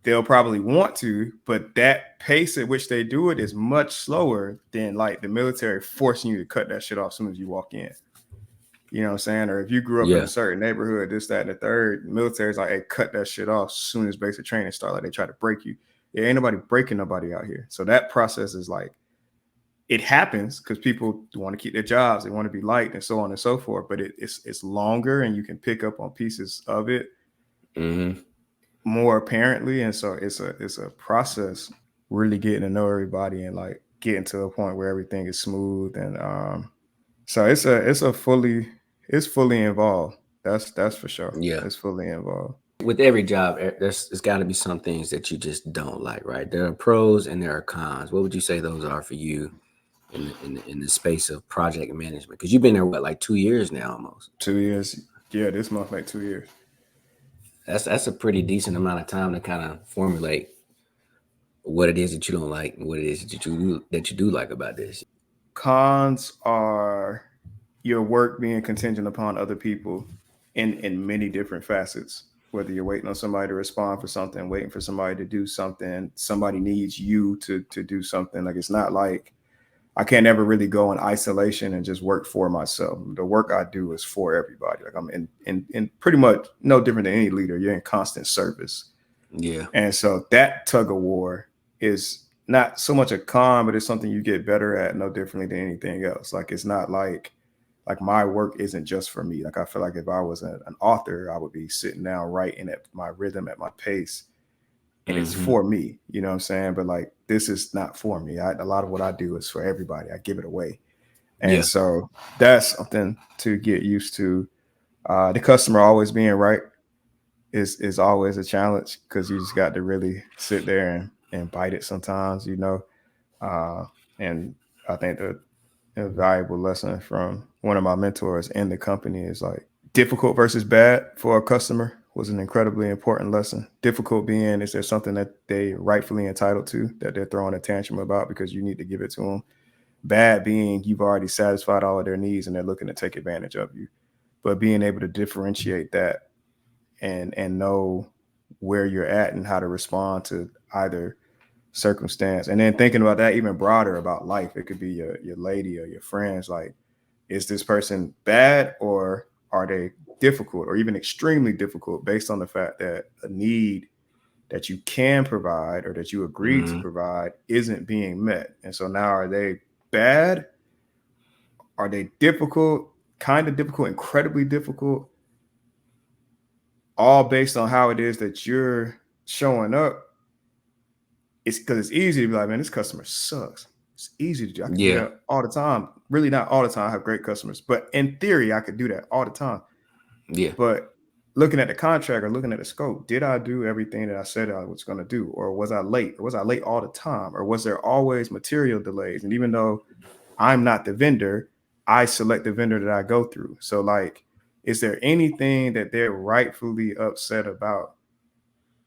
they'll probably want to, but that pace at which they do it is much slower than like the military forcing you to cut that shit off as soon as you walk in. You know what I'm saying? Or if you grew up in Yeah. a certain neighborhood, this, that, and the third, the military's like, hey, cut that shit off as soon as basic training start. Like they try to break you. Yeah, ain't nobody breaking nobody out here. So that process is like it happens because people want to keep their jobs, they want to be liked, and so on and so forth. But it's longer, and you can pick up on pieces of it Mm-hmm. more apparently, and so it's a process. Really getting to know everybody and like getting to a point where everything is smooth, and so it's fully involved. That's for sure. Yeah. It's fully involved. with every job, there's got to be some things that you just don't like, right? There are pros and there are cons. What would you say those are for you in the space of project management? Because you've been there what, like 2 years now almost. 2 years. Yeah, this month make 2 years. That's a pretty decent amount of time to kind of formulate what it is that you don't like and what it is that you do like about this. Cons are your work being contingent upon other people in many different facets. Whether you're waiting on somebody to respond for something, waiting for somebody to do something, somebody needs you to do something. Like it's not like I can't ever really go in isolation and just work for myself. The work I do is for everybody. Like I'm in pretty much no different than any leader. You're in constant service. Yeah. And so that tug of war is not so much a con, but it's something you get better at no differently than anything else. Like it's not like my work isn't just for me. Like I feel like if I was an author, I would be sitting down writing at my rhythm, at my pace, and it's Hmm. for me. You know what I'm saying? But like this is not for me. A lot of what I do is for everybody. I give it away, and Yeah. so that's something to get used to. The customer always being right is always a challenge because you just got to really sit there and bite it sometimes, you know. Uh, and I think the a valuable lesson from one of my mentors in the company is like difficult versus bad for a customer was an incredibly important lesson. Difficult being is there something that they rightfully entitled to that they're throwing a tantrum about because you need to give it to them. Bad being you've already satisfied all of their needs and they're looking to take advantage of you. But being able to differentiate that and know where you're at and how to respond to either circumstance. And then thinking about that even broader about life, it could be your lady or your friends. Like, is this person bad or are they difficult or even extremely difficult based on the fact that a need that you can provide or that you agreed to Hmm. provide isn't being met? And so now are they bad? Are they difficult? Kind of difficult, incredibly difficult, all based on how it is that you're showing up. It's because it's easy to be like, man, this customer sucks. It's easy to do. I could do Yeah. that all the time. Really, not all the time. I have great customers, but in theory, I could do that all the time. Yeah. But looking at the contract or looking at the scope, did I do everything that I said I was going to do, or was I late, or was I late all the time, or was there always material delays? And even though I'm not the vendor, I select the vendor that I go through. So, like, is there anything that they're rightfully upset about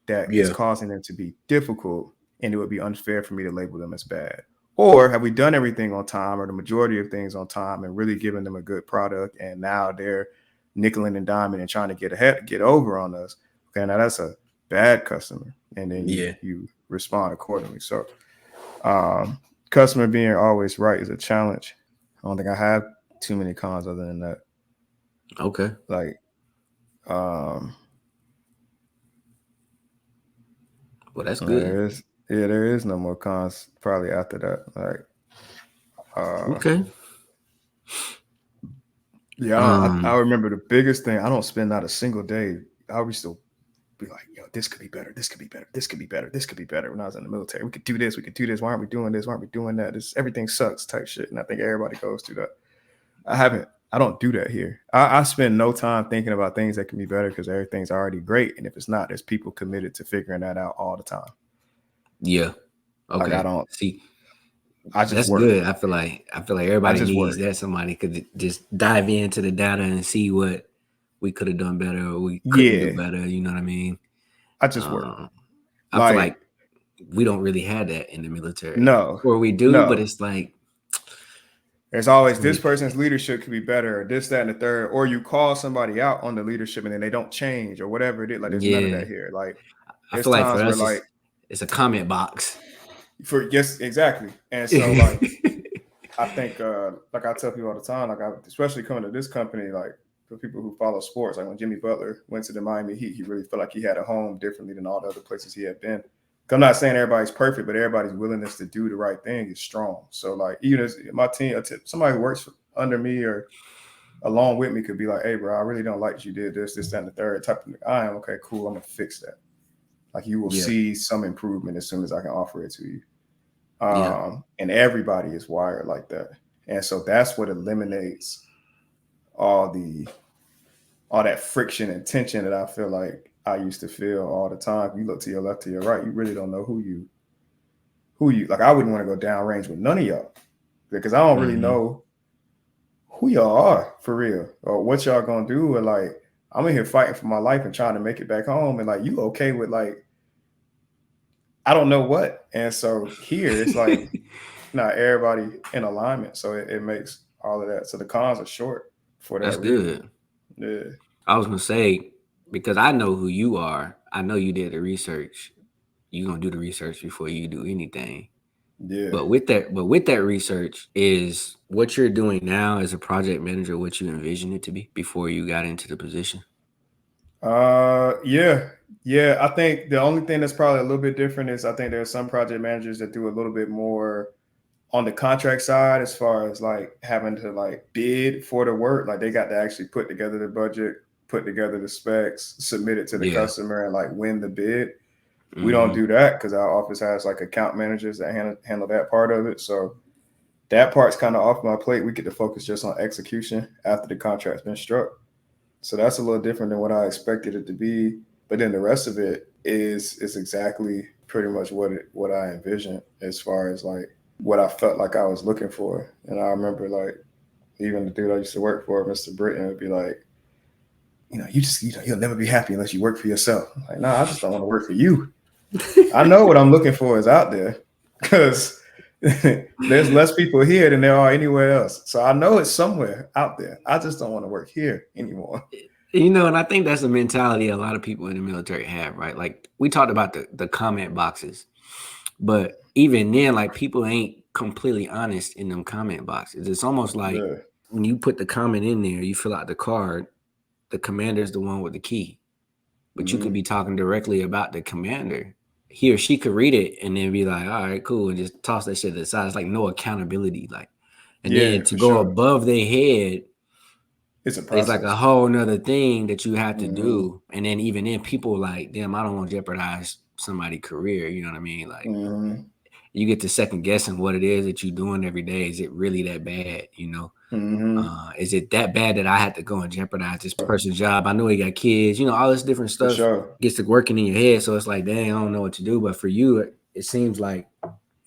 that is Yeah. causing them to be difficult, and it would be unfair for me to label them as bad? Or have we done everything on time or the majority of things on time and really given them a good product, and now they're nickeling and diming and trying to get over on us? Okay, now that's a bad customer, and then you Yeah. you respond accordingly. So um customer being always right is a challenge. I don't think I have too many cons other than that. Okay. Like um Well, that's good. there is, yeah, there is no more cons probably after that. Like uh Okay. yeah, I Um. remember the biggest thing. I don't spend not a single day. I used to be like, yo, this could be better, this could be better, this could be better, this could be better. When I was in the military, we could do this, we could do this. Why aren't we doing this? Why aren't we doing that? This everything sucks type shit. And I think everybody goes through that. I haven't. I don't do that here. I spend no time thinking about things that can be better because everything's already great. And if it's not, there's people committed to figuring that out all the time. Yeah. Like I Okay. don't. See, I just that's work. good. I feel like I everybody just needs work. that. Somebody could just dive into the data and see what we could have done better or we couldn't do Yeah, better. You know what I mean? I just work. Um, I feel Like like we don't really have that in the military, no, or we do, but no. it's like There's it's always this only person's leadership could be better, or this, that, and the third, or you call somebody out on the leadership and then they don't change or whatever it is. Like there's none of yeah. that here. Like I there's feel like for times where us, like it's a comment box. for yes, exactly. And so Yeah. like I think like I tell people all the time, like I especially coming to this company, like for people who follow sports, like when Jimmy Butler went to the Miami Heat, he really felt like he had a home differently than all the other places he had been. I'm not saying everybody's perfect, but everybody's willingness to do the right thing is strong. So like even as my team, somebody who works under me or along with me could be like, hey, bro, I really don't like that you did this, this, that, and the third type of I am okay, cool. I'm gonna fix that. Like you will Yeah. see some improvement as soon as I can offer it to you. Yeah. And everybody is wired like that. And so that's what eliminates all the all that friction and tension that I feel like I used to feel all the time. If you look to your left, to your right, you really don't know who you like. I wouldn't want to go downrange with none of y'all because I don't really Mm-hmm. know who y'all are for real or what y'all gonna do. And like, I'm in here fighting for my life and trying to make it back home. And like, you okay with like, I don't know what. And so here it's like not everybody in alignment. So it makes all of that. So the cons are short for That's that reason. good. Yeah. I was gonna say because I know who you are. I know you did the research. You gonna do the research before you do anything. Yeah. But with that research, is what you're doing now as a project manager what you envisioned it to be before you got into the position? Yeah. Yeah. I think the only thing that's probably a little bit different is I think there are some project managers that do a little bit more on the contract side as far as like having to like bid for the work. Like they got to actually put together the budget, put together the specs, submit it to the Yeah. customer and like win the bid. We don't Mm-hmm. do that because our office has like account managers that handle that part of it. So that part's kind of off my plate. We get to focus just on execution after the contract's been struck. So that's a little different than what I expected it to be. But then the rest of it is exactly pretty much what I envisioned as far as like what I felt like I was looking for. And I remember like even the dude I used to work for, Mr. Britton, would be like, you'll never be happy unless you work for yourself. I'm like, nah, I just don't want to work for you. I know what I'm looking for is out there because there's less people here than there are anywhere else. So I know it's somewhere out there. I just don't want to work here anymore. And I think that's a mentality a lot of people in the military have, right? Like we talked about the comment boxes, but even then, like people ain't completely honest in them comment boxes. It's almost like Yeah. when you put the comment in there, you fill out the card, the commander's the one with the key. But you could Mm-hmm. be talking directly about the commander. He or she could read it and then be like, all right, cool, and just toss that shit to the side. It's like no accountability. Like, and Yeah, then to for go sure. above their head It's a is like a process. whole nother thing that you have to Mm-hmm. do. And then even then people like, damn, I don't want to jeopardize somebody's career. You know what I mean? Like Mm-hmm. you get to second guessing what it is that you're doing every day. Is it really that bad? Mm-hmm. Is it that bad that I had to go and jeopardize this person's job? I know he got kids, all this different For stuff sure. gets to working in your head. So it's like, dang, I don't know what to do. But for you, it seems like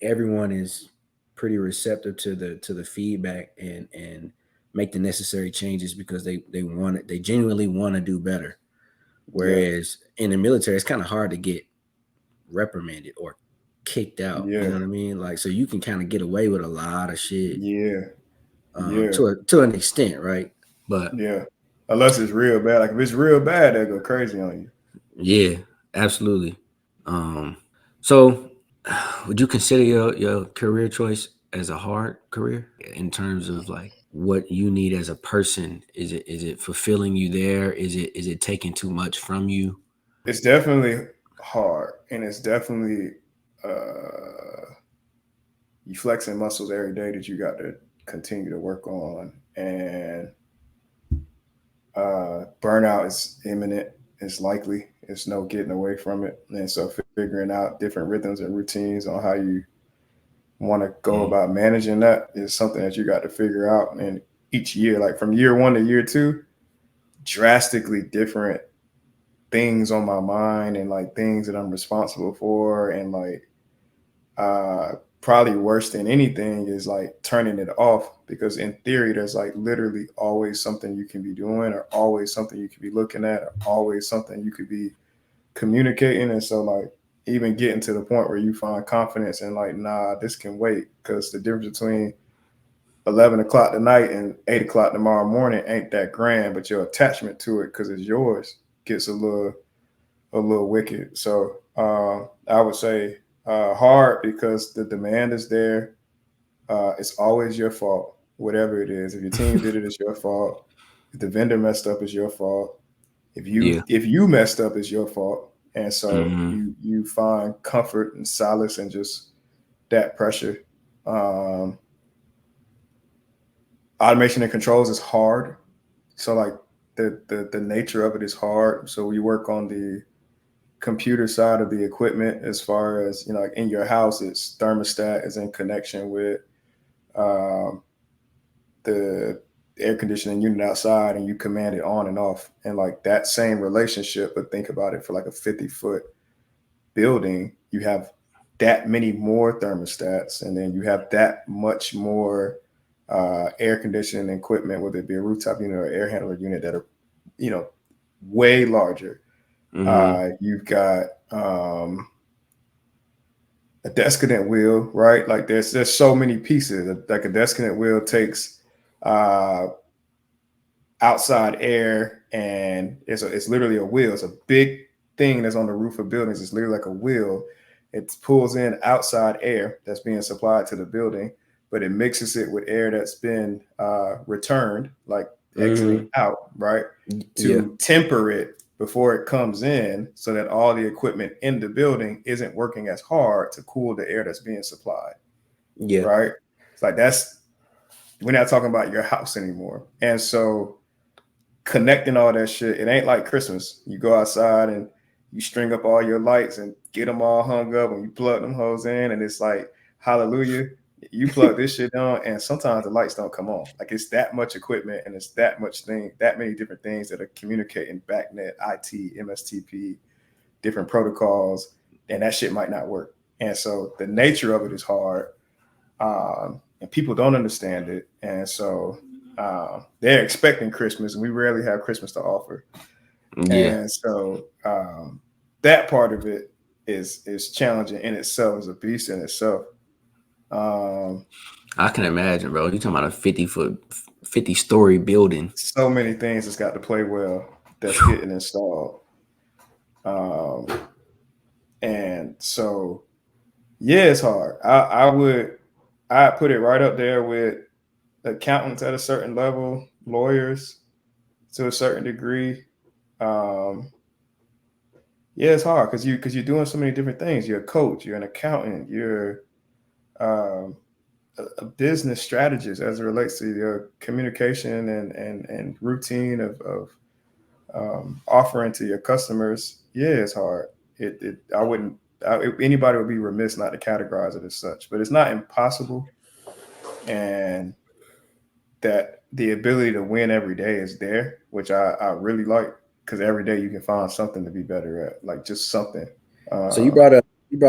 everyone is pretty receptive to the feedback and make the necessary changes because they want it. They genuinely want to do better. Yeah. Whereas in the military, it's kind of hard to get reprimanded or kicked out. You Yeah. know what I mean? Like, so you can kind of get away with a lot of shit Yeah. Yeah. to an extent, right? But Yeah. Unless it's real bad. Like if it's real bad, they'll go crazy on you. yeah, absolutely. Um, so would you consider your career choice as a hard career in terms of like what you need as a person? Is it fulfilling you there? Is it taking too much from you? It's definitely hard and it's definitely uh you flexing muscles every day that you got to continue to work on. And burnout is imminent. It's likely. It's no getting away from it. And so figuring out different rhythms and routines on how you want to go Mm, about managing that is something that you got to figure out. And each year, like from year one to year two, drastically different things on my mind and like things that I'm responsible for and like uh probably worse than anything is like turning it off because in theory there's like literally always something you can be doing or always something you could be looking at or always something you could be communicating. And so like even getting to the point where you find confidence and like nah, this can wait because the difference between 11 o'clock tonight and 8 o'clock tomorrow morning ain't that grand, but your attachment to it because it's yours gets a little wicked. So I would say hard because the demand is there. It's always your fault, whatever it is. If your team did it, it's your fault. If the vendor messed up, it's your fault. If you yeah. if you messed up, it's your fault. And so Hmm. you find comfort and solace in just that pressure. Um, Automation and controls is hard. So like the nature of it is hard. So we work on the computer side of the equipment as far as like in your house its thermostat is in connection with um, the air conditioning unit outside and you command it on and off. And like that same relationship, but think about it for like a 50-foot building, you have that many more thermostats, and then you have that much more air conditioning equipment, whether it be a rooftop unit or air handler unit that are, you know, way larger. Mm-hmm. You've got a descendant wheel, right? Like there's so many pieces. Like a descendant wheel takes uh, outside air, and it's literally a wheel. It's a big thing that's on the roof of buildings. It's literally like a wheel. It pulls in outside air that's being supplied to the building, but it mixes it with air that's been returned, like exiting Mm-hmm. out, right, Yeah. to temper it before it comes in, so that all the equipment in the building isn't working as hard to cool the air that's being supplied, Yeah. right? It's like that's we're not talking about your house anymore, and so connecting all that shit. It ain't like Christmas. You go outside and you string up all your lights and get them all hung up, and you plug them hoes in, and it's like hallelujah. You plug this shit on, and sometimes the lights don't come on. Like it's that much equipment, and it's that much thing, that many different things that are communicating backnet, IT, MSTP, different protocols, and that shit might not work. And so the nature of it is hard, and people don't understand it, and so they're expecting Christmas, and we rarely have Christmas to offer, Yeah. and so that part of it is challenging in itself, as a beast in itself. Um, I can imagine, bro. You talking about a 50-foot, 50-story building. so many things that's got to play well that's getting installed, um, and so yeah, it's hard. I put it right up there with accountants at a certain level, lawyers to a certain degree. Um, yeah, it's hard because you're doing so many different things. You're a coach, you're an accountant, you're um, a business strategist as it relates to your communication and routine of offering to your customers. Yeah, it's hard. It I wouldn't anybody would be remiss not to categorize it as such, but it's not impossible, and that the ability to win every day is there, which I really like, because every day you can find something to be better at, like just something. So Uh, you brought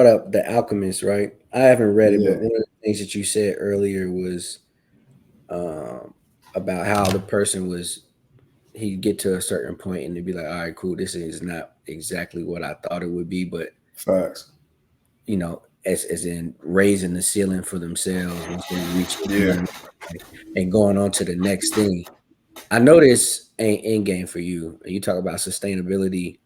up The Alchemist, right? I haven't read it, but yeah, one of the things that you said earlier was um, about how the person was he'd get to a certain point and they'd be like, all right, cool, this is not exactly what I thought it would be, but facts. as in raising the ceiling for themselves once they reach a Yeah, certain point and going on to the next thing. I know this ain't end game for you. And you talk about sustainability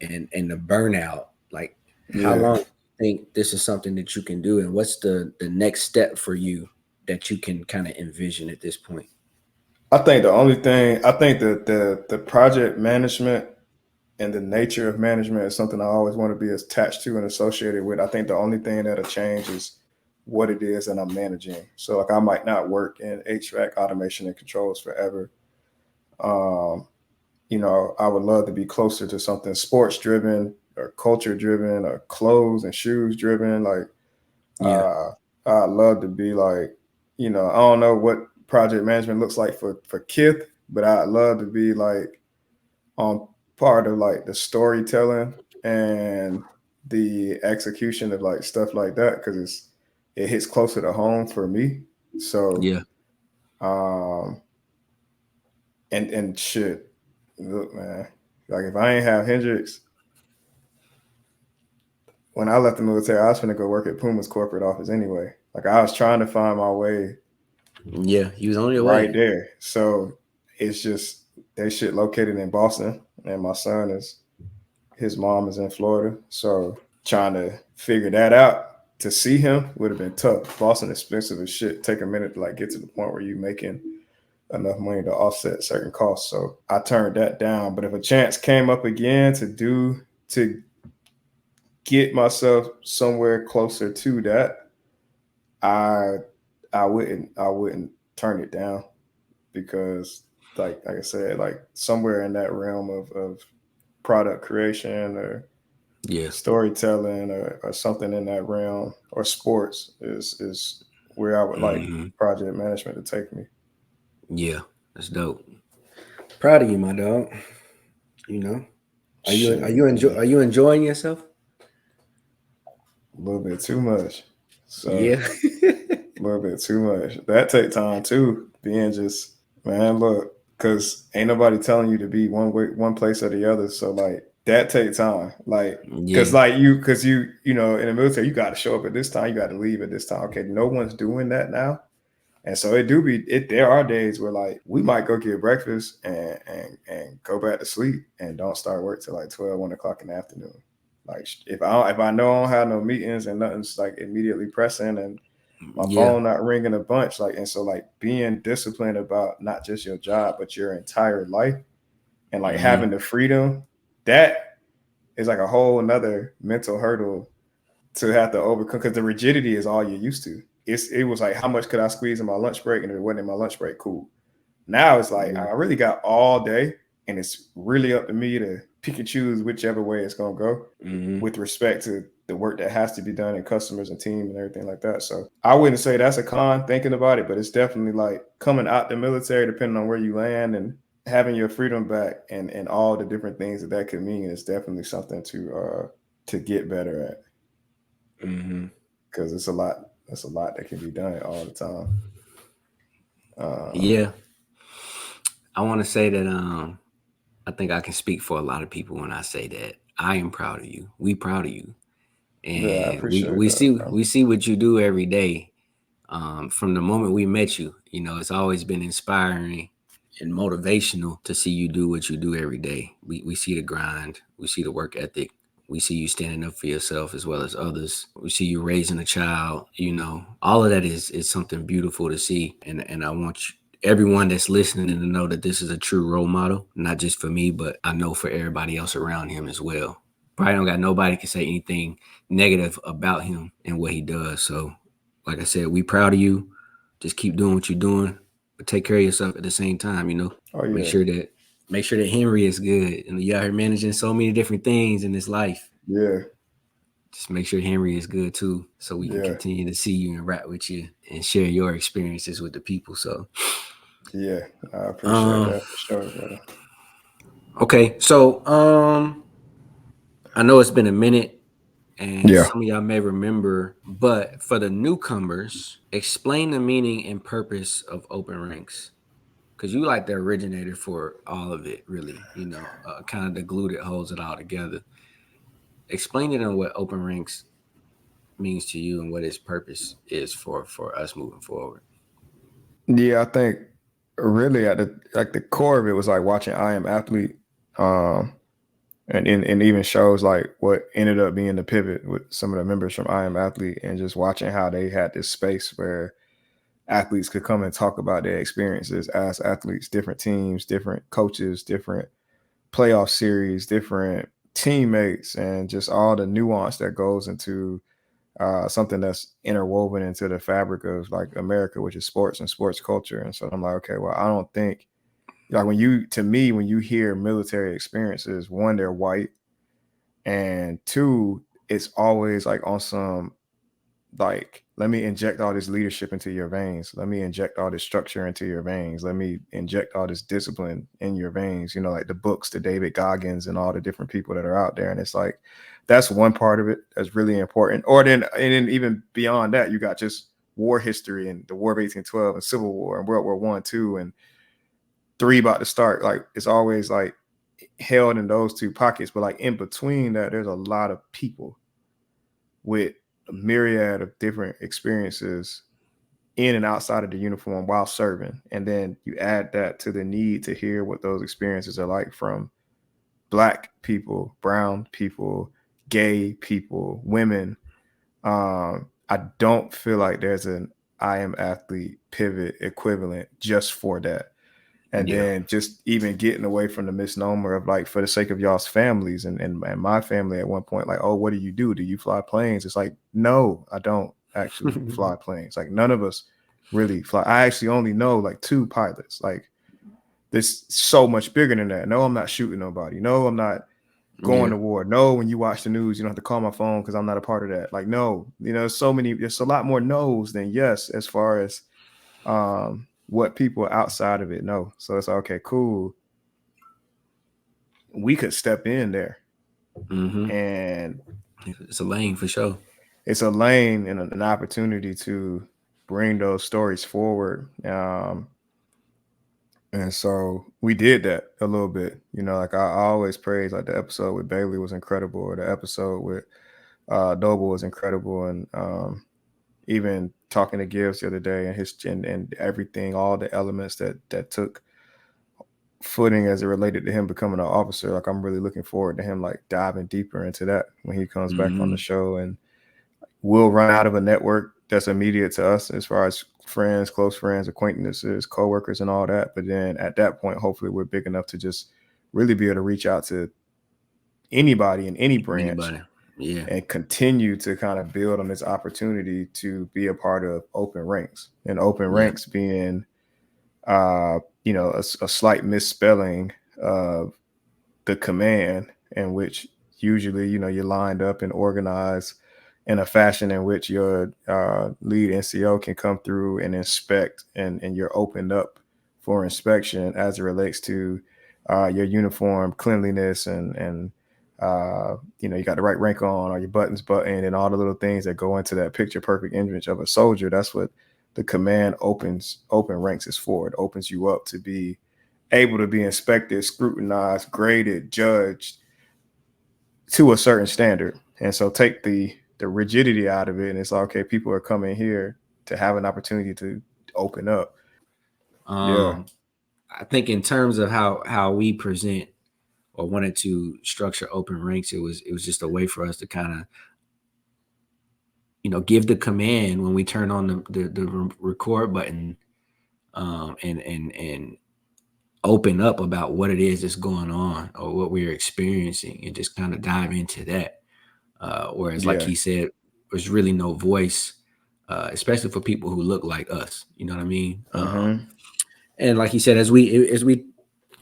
and the burnout. Like, how yeah. long do you think this is something that you can do, and what's the next step for you that you can kind of envision at this point? I think that the project management and the nature of management is something I always want to be attached to and associated with. I think the only thing that'll change is what it is that I'm managing. So like I might not work in HVAC automation and controls forever. Um, I would love to be closer to something sports driven or culture driven or clothes and shoes driven. Like Yeah, uh, I'd love to be like, I don't know what project management looks like for Kith, but I'd love to be like on part of like the storytelling and the execution of like stuff like that, because it hits closer to home for me. So yeah. um and shit, look, man, like if I ain't have Hendrix when I left the military, I was gonna go work at Puma's corporate office anyway. Like I was trying to find my way Yeah, he was on your right way. there. So it's just they shit located in Boston, and my son is his mom is in Florida. So trying to figure that out to see him would have been tough. Boston expensive as shit. Take a minute to like get to the point where you're making enough money to offset certain costs. So I turned that down. But if a chance came up again to get myself somewhere closer to that, I I wouldn't turn it down, because like I said, like somewhere in that realm of product creation or Yeah. storytelling, or something in that realm, or sports is where I would like Hmm. project management to take me. Yeah. That's dope. Proud of you, my dog. You know, Shit, man. are you enjoying yourself? A little bit too much. So Yeah. a little bit too much. That take time too. Being just man, look, because ain't nobody telling you to be one way, one place or the other. So like that take time. Like, Yeah. because you know, in the military, you got to show up at this time. You got to leave at this time. Okay, no one's doing that now. And so it do be it. There are days where like we might go get breakfast and go back to sleep and don't start work till like 12, 1 o'clock in the afternoon. Like if I know I don't have no meetings and nothing's like immediately pressing and my Yeah. phone not ringing a bunch, like, and so like being disciplined about not just your job but your entire life and like Hmm. having the freedom, that is like a whole another mental hurdle to have to overcome because the rigidity is all you're used to. It was like how much could I squeeze in my lunch break, and if it wasn't in my lunch break, cool. Now it's like Yeah. I really got all day, and it's really up to me to pick and choose whichever way it's gonna go Hmm. with respect to the work that has to be done and customers and team and everything like that. So I wouldn't say that's a con thinking about it, but it's definitely like coming out the military, depending on where you land and having your freedom back and all the different things that that could mean is definitely something to get better at Hmm. because it's a lot. That's a lot that can be done all the time. Uh, Yeah. I want to say that I think I can speak for a lot of people when I say that I am proud of you. We proud of you, yeah, I and appreciate that, bro. we see what you do every day. From the moment we met you, it's always been inspiring and motivational to see you do what you do every day. We see the grind, we see the work ethic, we see you standing up for yourself as well as others. We see you raising a child. All of that is something beautiful to see, and I want everyone that's listening to know that this is a true role model, not just for me, but I know for everybody else around him as well. Probably don't got nobody can say anything negative about him and what he does. So, like I said, we proud of you. Just keep doing what you're doing, but take care of yourself at the same time. Oh Make yeah, sure that make sure that Henry is good. And you out here managing so many different things in this life. yeah, Just make sure Henry is good too, so we can yeah, continue to see you and rap with you and share your experiences with the people. So, yeah. I appreciate um, that for sure, brother. okay, so I know it's been a minute, and Yeah. some of y'all may remember, but for the newcomers, explain the meaning and purpose of Open Ranks. Because you like the originator for all of it, really. Kind of the glue that holds it all together. Explain it on what Open Ranks means to you and what its purpose is for us moving forward. Yeah, I think really at the core of it was like watching I Am Athlete, um, and even shows like what ended up being the pivot with some of the members from I Am Athlete, and just watching how they had this space where athletes could come and talk about their experiences as athletes, different teams, different coaches, different playoff series, different teammates, and just all the nuance that goes into something that's interwoven into the fabric of like America, which is sports and sports culture. And so I'm like, okay, well, I don't think like to me, when you hear military experiences, one, they're white, and two, it's always like on some like, let me inject all this leadership into your veins. Let me inject all this structure into your veins. Let me inject all this discipline in your veins. Like the books, the David Goggins and all the different people that are out there. And it's like, that's one part of it that's really important. And then even beyond that, you got just war history and the War of 1812 and Civil War and World War One, two, and three about to start. Like it's always like held in those two pockets. But like in between that, there's a lot of people with a myriad of different experiences in and outside of the uniform while serving. And then you add that to the need to hear what those experiences are like from Black people, brown people, gay people, women. I don't feel like there's an I Am Athlete pivot equivalent just for that. And Yeah. then just even getting away from the misnomer of like, for the sake of y'all's families and my family at one point, like, oh, what do you do? Do you fly planes? It's like, no, I don't actually fly planes. Like none of us really fly. I actually only know like two pilots. Like this so much bigger than that. No, I'm not shooting nobody. No, I'm not going Yeah. to war. No, when you watch the news, you don't have to call my phone because I'm not a part of that. Like, no, there's a lot more no's than yes as far as what people outside of it know. So it's okay, cool. We could step in there, Mm-hmm. and It's a lane for sure. it's a lane and an opportunity to bring those stories forward. And so we did that a little bit. You know, like I always praise, like the episode with Bailey was incredible, or the episode with Noble was incredible, and even talking to Gibbs the other day and his and everything, all the elements that took footing as it related to him becoming an officer. Like I'm really looking forward to him like diving deeper into that when he comes back on the Mm-hmm. show, and we'll run out of a network that's immediate to us as far as friends, close friends, acquaintances, coworkers, and all that. But then at that point, hopefully, we're big enough to just really be able to reach out to anybody in any branch Anybody. Yeah. and continue to kind of build on this opportunity to be a part of Open Ranks. And Open Yeah. Ranks being, a slight misspelling of the command, in which usually you're lined up and organized in a fashion in which your lead NCO can come through and inspect, and you're opened up for inspection as it relates to your uniform cleanliness, and you got the right rank on, or your buttons buttoned, and all the little things that go into that picture perfect image of a soldier. That's what the command Open Ranks is for. It opens you up to be able to be inspected, scrutinized, graded, judged to a certain standard. And so take the rigidity out of it, and it's like, okay, people are coming here to have an opportunity to open up. Yeah, Um, I think in terms of how we present or wanted to structure Open Ranks, it was just a way for us to kind of give the command when we turn on the record button, and open up about what it is that's going on or what we're experiencing, and just kind of dive into that. Whereas, like yeah, he said, there's really no voice, especially for people who look like us. You know what I mean? mm-hmm, And like he said, as we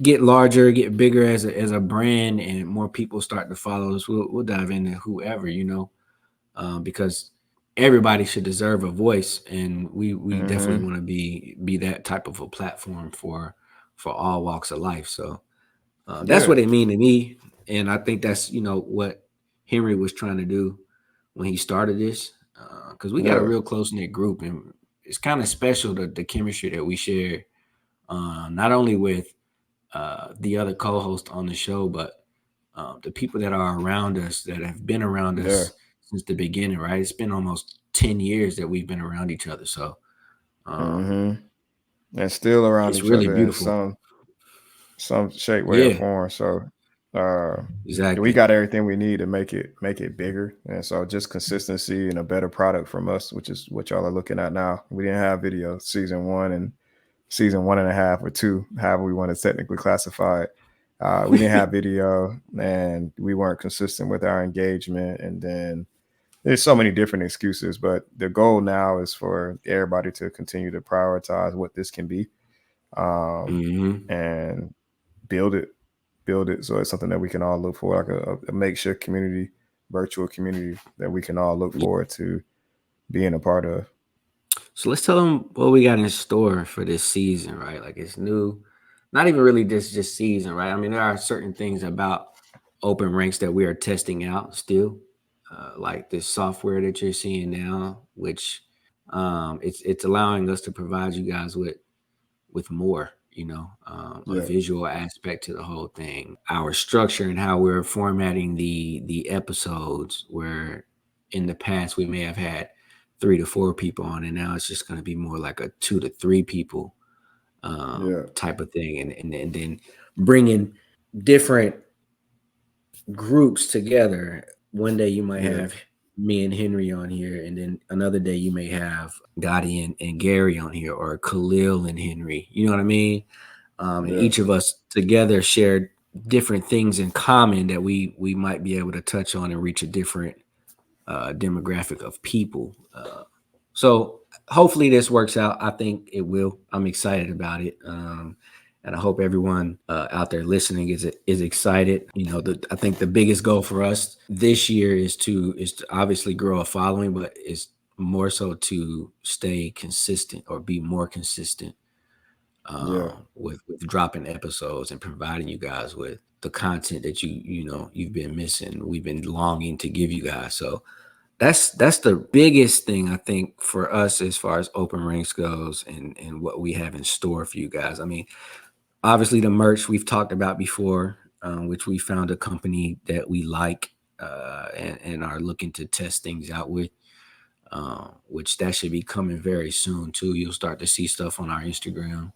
get larger, get bigger as a brand, and more people start to follow us, we'll dive into whoever, because everybody should deserve a voice, and we definitely mm-hmm, want to be that type of a platform for all walks of life. So that's yeah, what it mean to me, and I think that's what Henry was trying to do when he started this, because we got a yeah, real close knit group, and it's kind of special the chemistry that we share, not only with the other co-host on the show, but the people that are around us that have been around yeah, us since the beginning. Right, it's been almost 10 years that we've been around each other, so um, mm-hmm. And still around it's each really other in beautiful. some shape, way, or Yeah, form. So uh we exactly. got everything we need to make it bigger. And so just consistency and a better product from us, which is what y'all are looking at now. We didn't have video season one and season 1.5 or two, however we want to technically classify it. We didn't have video, and we weren't consistent with our engagement. And then there's so many different excuses, but the goal now is for everybody to continue to prioritize what this can be, Hmm. and build it, so it's something that we can all look for, like a makeshift community, virtual community that we can all look forward to being a part of. So let's tell them what we got in store for this season, right? Like it's new, not even really this just season, right? I mean, there are certain things about Open Ranks that we are testing out still, like this software that you're seeing now, which it's allowing us to provide you guys with more, a Yeah, visual aspect to the whole thing. Our structure and how we're formatting the episodes, where in the past we may have had 3 to 4 people on, and now it's just going to be more like a 2 to 3 people yeah, type of thing, and then bringing different groups together. One day you might yeah, have me and Henry on here, and then another day you may have Gotti and Gary on here, or Khalil and Henry. You know what I mean? And yeah, each of us together shared different things in common that we might be able to touch on and reach a different demographic of people. So hopefully this works out. I think it will. I'm excited about it. And I hope everyone out there listening is excited. I think the biggest goal for us this year is to obviously grow a following, but it's more so to stay consistent or be more consistent Yeah. with dropping episodes and providing you guys with the content that you've been missing. We've been longing to give you guys. So that's the biggest thing I think for us as far as Open Ranks goes, and what we have in store for you guys. I mean, obviously the merch we've talked about before, which we found a company that we like, and are looking to test things out with. Which that should be coming very soon too. You'll start to see stuff on our Instagram,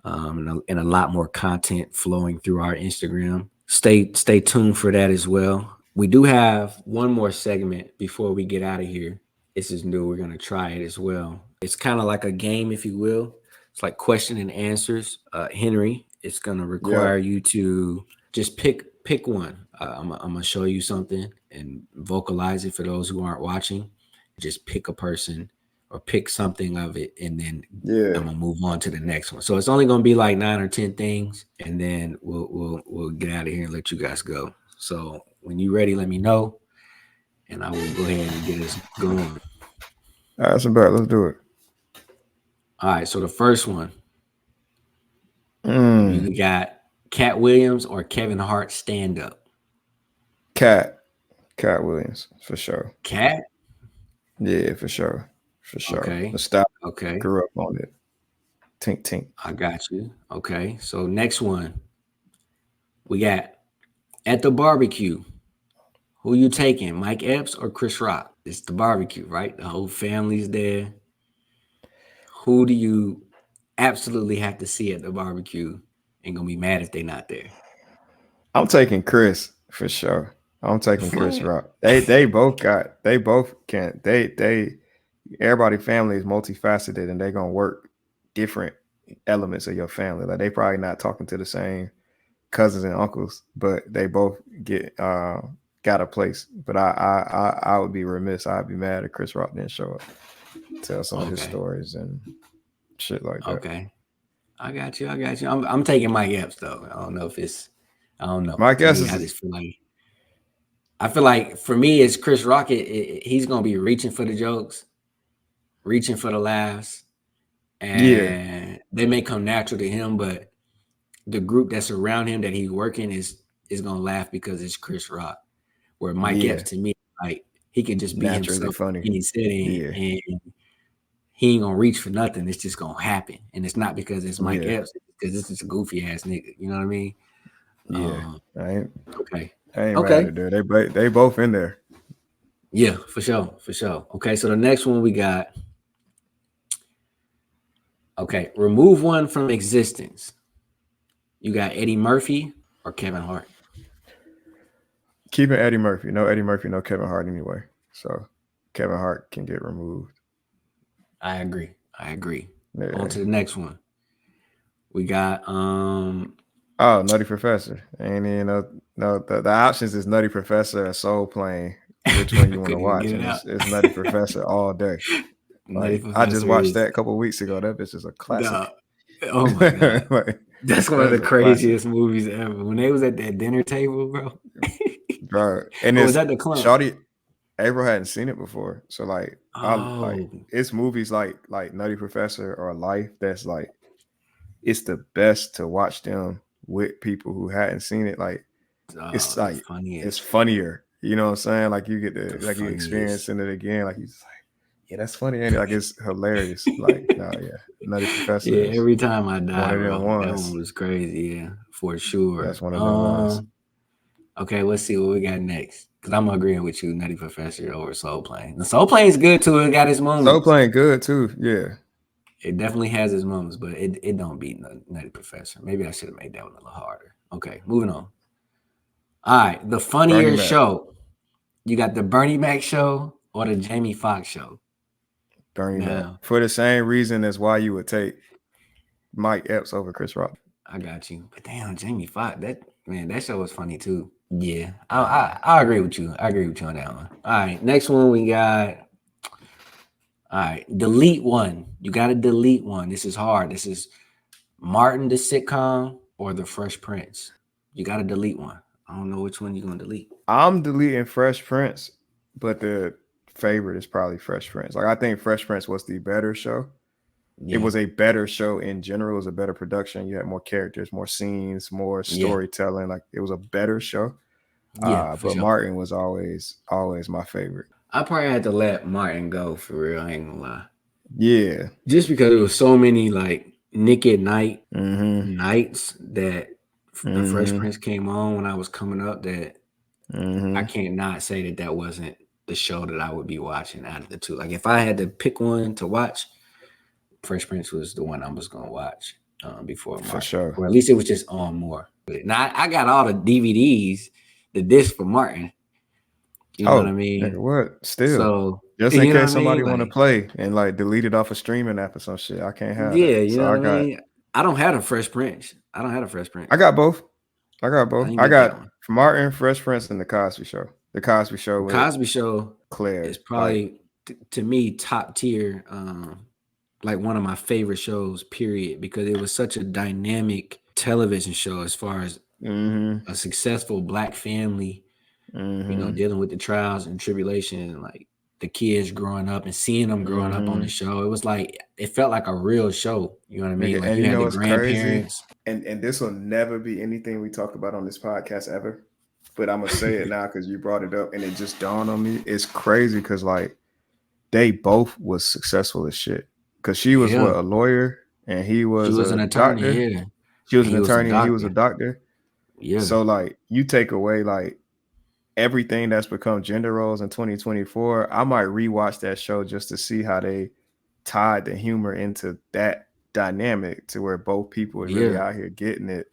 and a lot more content flowing through our Instagram. Stay tuned for that as well. We do have one more segment before we get out of here. This is new. We're gonna try it as well. It's kind of like a game, if you will. It's like question and answers. Henry, it's gonna Yeah. require you to just pick one. I'm gonna show you something and vocalize it for those who aren't watching. Just pick a person or pick something of it, and then I'm Yeah. gonna move on to the next one. So it's only gonna be like 9 or 10 things, and then we'll get out of here and let you guys go. So when you're ready, let me know, and I will go ahead and get us going. All right, that's about. Let's do it. All right. So the first one, Mm. you got Cat Williams or Kevin Hart stand up. Cat. Cat Williams for sure. Cat. Yeah, for sure. For sure. Okay. The style Okay. grew up on it. Tink tink. I got you. Okay. So next one, we got at the barbecue. Who you taking, Mike Epps or Chris Rock? It's the barbecue, right? The whole family's there. Who do you absolutely have to see at the barbecue and gonna be mad if they're not there? I'm taking Chris for sure. I'm taking Chris What? Rock. They both can everybody family is multifaceted and they gonna work different elements of your family. Like they probably not talking to the same cousins and uncles, but they both get got a place. But I would be remiss. I'd be mad if Chris Rock didn't show up, tell some of his Okay. stories and shit like that. Okay. I got you. I got you. I'm taking Mike Epps though. I don't know if it's. I don't know. My To guess me, I is just feel like. I feel like for me, it's Chris Rock. He's gonna be reaching for the jokes, reaching for the laughs, yeah, and they may come natural to him, but the group that's around him that he's working is gonna laugh because it's Chris Rock. Where Mike Epps, yeah, to me, like he can just be naturally himself funny. in his setting, Yeah, and he ain't gonna reach for nothing. It's just gonna happen, and it's not because it's Mike yeah, Epps, because this is a goofy ass nigga. You know what I mean? yeah. Um, I ain't okay, I ain't mad okay, at that. They both in there. yeah, for sure, for sure. Okay, so the next one we got. Okay, remove one from existence. You got Eddie Murphy or Kevin Hart. Keeping Eddie Murphy. No Eddie Murphy, no Kevin Hart anyway. So Kevin Hart can get removed. I agree. I agree. On Yeah. to the next one. We got Oh, Nutty Professor. Ain't even no the options is Nutty Professor or Soul Plane. Which one you want to couldn't even watch? get it And out. it's Nutty Professor all day. Nutty Like I just Professor watched is that a couple weeks ago. That bitch is a the classic. oh my god. Like That's one of that's the a classic, craziest movies ever. When they was at that dinner table, bro. bro. And Or was it's that the clump? Shawty April hadn't seen it before. So I like Oh, it's movies like Nutty Professor or Life that's like it's the best to watch them with people who hadn't seen it. It's the like it's funniest. funnier. You know what I'm saying? Like you get The to like you funniest. experiencing it again. Like you just like, yeah, that's funny, ain't it? Like it's hilarious. Like, no, yeah. Nutty Professor Yeah, is every time I one die, of them bro. That one ones. was crazy, yeah, for sure. That's one of them ones. Okay, let's see what we got next. Cause I'm agreeing with you, Nutty Professor over Soul Plane. The Soul Plane's good too. It got its So moments. playing good too. Yeah. It definitely has its moments, but it don't beat Nutty Professor. Maybe I should have made that one a little harder. Okay, moving on. All right, the Bernie funnier Mac. show. You got the Bernie Mac show or the Jamie Foxx show. Bernie Mac. Now, For the same reason as why you would take Mike Epps over Chris Rock. I got you. But damn, Jamie Foxx, that man, that show was funny too. Yeah, I agree with you. I agree with you on that one. All right, next one we got. All right, delete one. You got to delete one. This is hard. This is Martin the sitcom or the Fresh Prince. You got to delete one. I don't know which one you're gonna delete. I'm deleting Fresh Prince, but the favorite is probably Fresh Prince. Like I think Fresh Prince was the better show. it Yeah. was a better show in general. It was a better production. You had more characters, more scenes, more Yeah. storytelling. Like it was a better show. Yeah, for But sure. Martin was always my favorite. I probably had to let Martin go for real. I ain't gonna lie. Yeah. Just because there was so many like Nick at Night Mm-hmm. nights that the Fresh Mm-hmm. Prince came on when I was coming up that I Mm-hmm. can't not say that that wasn't the show that I would be watching out of the two. Like if I had to pick one to watch, Fresh Prince was the one I was gonna watch before For Martin, sure. or at least it was just on more. Now I got all the DVDs, the disc for Martin. You know what I Oh, nigga, mean? what? Still. So Just in you know what case I somebody mean? want to Like play and like delete it off a streaming app or some shit. I can't have that. yeah, you So know what I mean. I don't have a Fresh Prince. I don't have a Fresh I Prince. got both. I got I both. didn't I get that got one. Martin, Fresh Prince, and the Cosby Show. The Cosby Show The with Cosby Show is Claire. Like, probably to me top tier, like one of my favorite shows. Period, because it was such a dynamic television show as far as mm-hmm, a successful black family, mm-hmm, dealing with the trials and tribulations and like the kids growing up and seeing them growing up on the mm-hmm. show. It was like it felt like a real show. You know what I mean? Nigga, Like and you you had know the what's crazy? grandparents. And this will never be anything we talk about on this podcast ever. But I'm gonna say it now because you brought it up and it just dawned on me. It's crazy because like they both was successful as shit. Cause she was Yeah, what, a lawyer and he she was was a an attorney. doctor. Yeah, She was and an he was a attorney and he was a doctor. doctor. Yeah, So like you take away like everything that's become gender roles in 2024, I might rewatch that show just to see how they tied the humor into that dynamic to where both people are really yeah, out here getting it,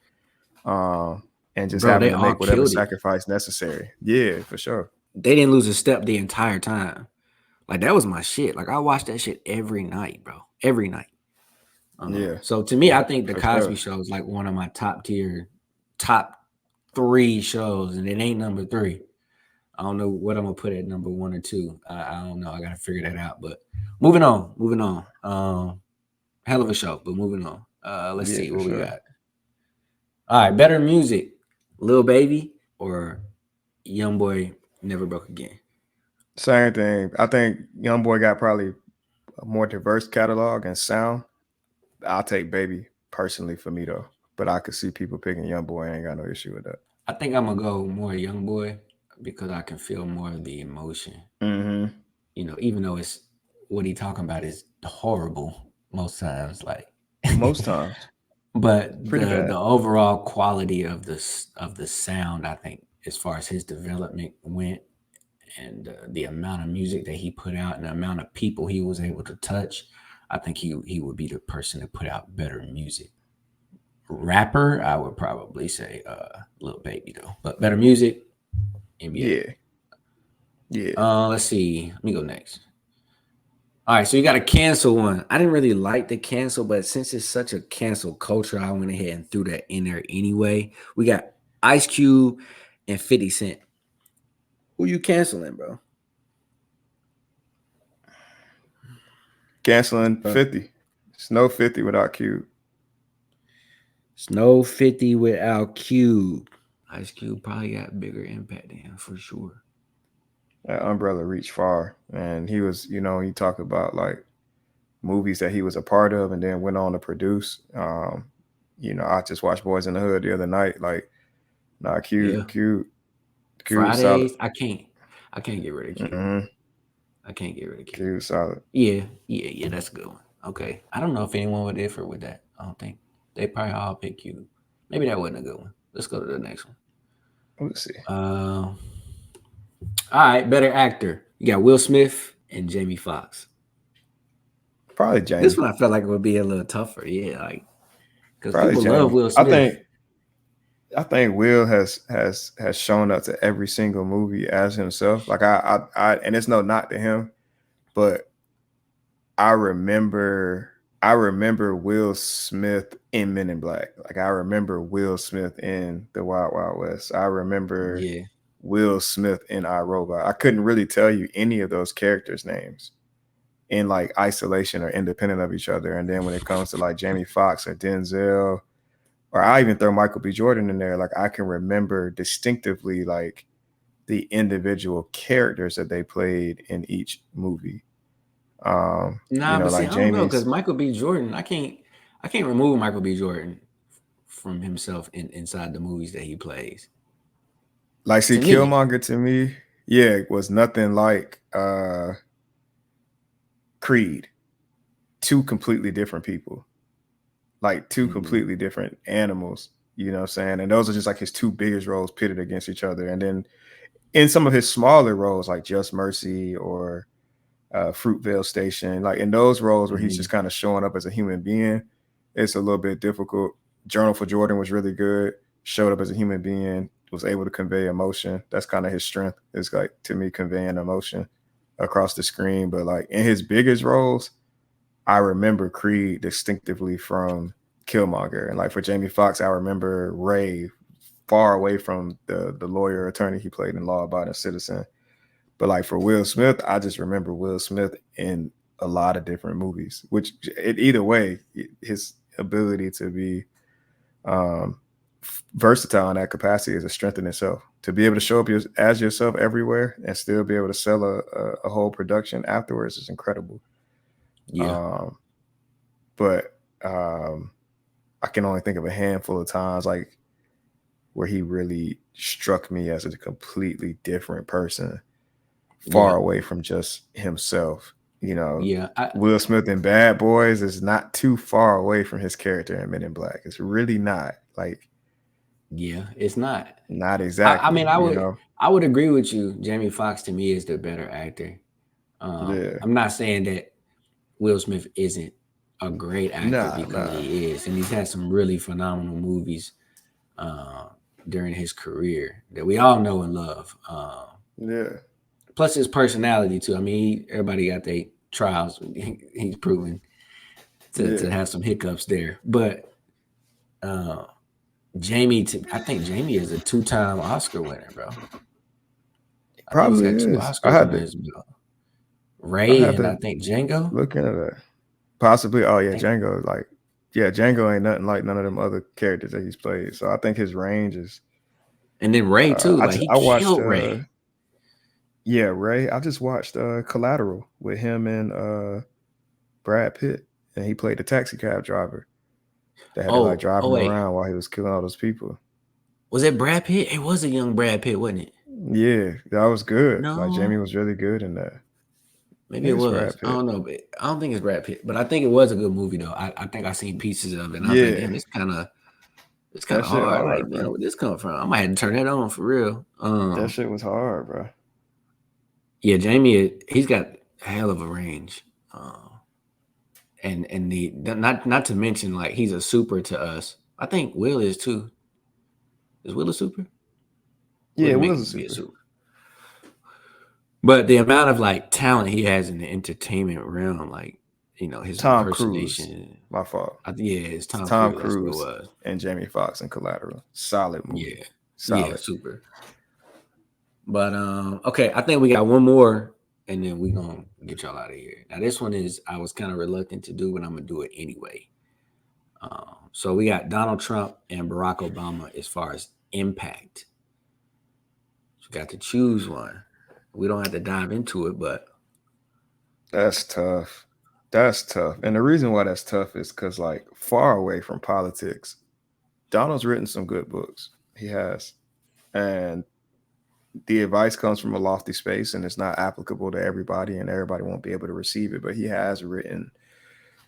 um, and just bro. having They to all make whatever killed it. sacrifice necessary. Yeah, for sure. They didn't lose a step the entire time. Like that was my shit. Like I watched that shit every night, bro. Every night. Yeah, So to me, I think the for Cosby sure. Show is like one of my top tier, top three shows, and it ain't number three. I don't know what I'm gonna put at number one or two. I don't know. I gotta figure that out. But moving on, moving on. Hell of a show, but moving on. Let's Yeah, see for what we sure. got. All right, better music, Lil Baby or Young Boy Never Broke Again. Same thing. I think YoungBoy got probably a more diverse catalog and sound. I'll take Baby personally for me though, but I could see people picking YoungBoy. I ain't got no issue with that. I think I'm gonna go more Young Boy because I can feel more of the emotion. Mm-hmm. Even though it's what he talking about is horrible most times, like, Most times, but pretty the bad. overall quality of the sound, I think, as far as his development went, and the amount of music that he put out and the amount of people he was able to touch, I think he would be the person to put out better music. Rapper, I would probably say Lil Baby though, but better music, NBA. Yeah, yeah. Let's see. Let me go next. All right, so you got to cancel one. I didn't really like the cancel, but since it's such a cancel culture, I went ahead and threw that in there anyway. We got Ice Cube and 50 Cent. Who you canceling, bro? Canceling Uh, 50. It's no 50 without Cube. It's no 50 without Cube. Ice Cube probably got bigger impact than him for sure. That umbrella reached far. And he was, he talked about like movies that he was a part of and then went on to produce. I just watched Boys in the Hood the other night. Like, nah, Yeah. Cube solid. Fridays, I can't get rid of Cube. Mm-hmm. I can't get rid of Cube. Cube solid. Yeah, that's a good one. Okay. I don't know if anyone would differ with that. I don't think. They probably all pick Cube. Maybe that wasn't a good one. Let's go to the next one. Let's see. All right, better actor. You got Will Smith and Jamie Foxx. Probably This Jamie. one I felt like it would be a little tougher. Yeah, like because Probably people love Jamie. Will I Smith. think I think Will has shown up to every single movie as himself. Like and it's no knock to him, but I remember Will Smith in Men in Black. Like I remember Will Smith in The Wild Wild West. I remember Yeah, Will Smith in iRobot. I couldn't really tell you any of those characters' names in like isolation or independent of each other. And then when it comes to like Jamie Foxx or Denzel, or I even throw Michael B. Jordan in there, like I can remember distinctively like the individual characters that they played in each movie. You Nah, know, but see, like I don't know Jamie's because Michael B. Jordan, I can't remove Michael B. Jordan from himself inside the movies that he plays. like see To me, Killmonger to me, yeah, was nothing like Creed. Two completely different people, like two mhm, completely different animals. You know what I'm saying? And those are just like his two biggest roles pitted against each other. And then in some of his smaller roles, like Just Mercy or Fruitvale Station, like in those roles where he's mhm, just kind of showing up as a human being, it's a little bit difficult. Journal for Jordan was really good. Showed up as a human being, was able to convey emotion. That's kind of his strength. It's like to me conveying emotion across the screen. But like in his biggest roles, I remember Creed distinctively from Killmonger, and like for Jamie Foxx, I remember Ray far away from the lawyer attorney he played in Law Abiding Citizen. But like for Will Smith, I just remember Will Smith in a lot of different movies. Which either way, his ability to be um, versatile in that capacity is a strength in itself. To be able to show up as yourself everywhere and still be able to sell a whole production afterwards is incredible. yeah, Um, but I can only think of a handful of times like where he really struck me as a completely different person, far yeah, away from just himself. You know, yeah, Will Smith in Bad Boys is not too far away from his character in Men in Black. It's really not like yeah. It's not. not I exactly. mean, You know, I would agree with you. Jamie Foxx to me is the better actor. yeah, I'm not saying that Will Smith isn't a great actor nah, because nah, he is, and he's had some really phenomenal movies uh, during his career that we all know and love. yeah, Plus his personality too. I mean, everybody got their trials. He's proven to yeah. have some hiccups there, but uh, I think Jamie is a two-time Oscar winner, bro. I think he's Probably got two is. Oscars under his belt. I Ray had and I to think Django. look into that. Possibly. Oh yeah, I think, Django. Like, yeah, Django ain't nothing like none of them other characters that he's played. So I think his range is. and then Ray too. Like he I watched. killed Ray. Yeah, Ray. I just watched Collateral with him and Brad Pitt, and he played the taxi cab driver that had to like drive Oh him wait, around while he was killing all those people. was it Brad Pitt? It was a young Brad Pitt, wasn't it? Yeah, that was good. Like Jamie No, was really good in that. I maybe think it it's was. Brad I Pitt. don't know, but I don't think it's Brad Pitt. But I think it was a good movie though. I think I seen pieces of it, and I was like, Yeah, damn, it's kind that of shit hard. Like, hard, man, bro. where this come from? I might have to turn that on for real. That shit was hard, bro. Yeah, Jamie, he's got a hell of a range. And not to mention like he's a super to us. I think Will is too. Is Will a super? Yeah, Wouldn't it make was a him be a super. super. But the amount of like talent he has in the entertainment realm, like his Tom Cruise. impersonation. My fault. Yeah, it's It's Tom Tom Cruise. That's what it Cruise was. and Jamie Foxx and Collateral. Solid movie. Yeah, yeah, Solid. super. But okay, I think we got one more, and then we gonna get y'all out of here. Now this one is I was kind of reluctant to do, but I'm gonna do it anyway. So we got Donald Trump and Barack Obama as far as impact. So got to choose one. We don't have to dive into it, but That's tough. That's tough. And the reason why that's tough is because, like, far away from politics, Donald's written some good books. He has. And the advice comes from a lofty space and it's not applicable to everybody, and everybody won't be able to receive it. But he has written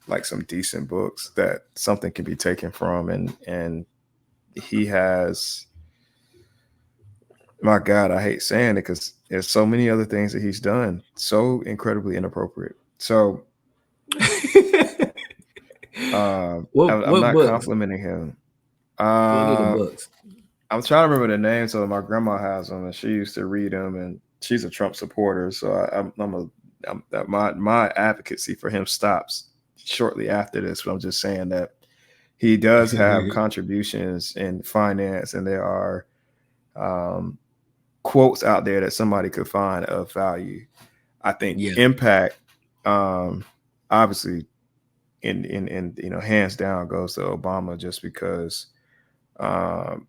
like some decent books that something can be taken from. And he has, my God, I hate saying it because there's so many other things that he's done so incredibly inappropriate. So I'm what not books? complimenting him. What are the Uh, books? I'm trying to remember the names. So my grandma has them, and she used to read them, and she's a Trump supporter. So my advocacy for him stops shortly after this. But I'm just saying that he does have contributions in finance, and there are um, quotes out there that somebody could find of value. I think Yeah, impact, obviously, in hands down goes to Obama, just because um,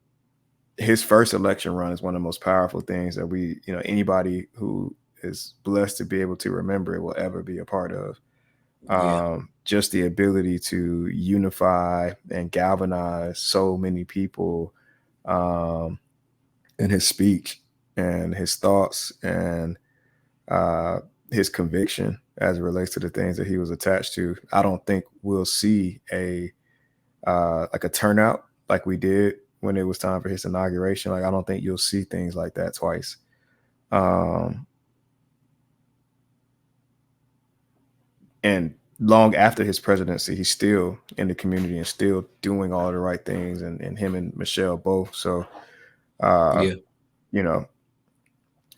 his first election run is one of the most powerful things that anybody who is blessed to be able to remember it will ever be a part of. Yeah. Just the ability to unify and galvanize so many people, in his speech and his thoughts and uh, his conviction as it relates to the things that he was attached to. I don't think we'll see a like a turnout like we did when it was time for his inauguration. Like, I don't think you'll see things like that twice. And long after his presidency, he's still in the community and still doing all the right things, and him and Michelle both. So, Yeah. you know,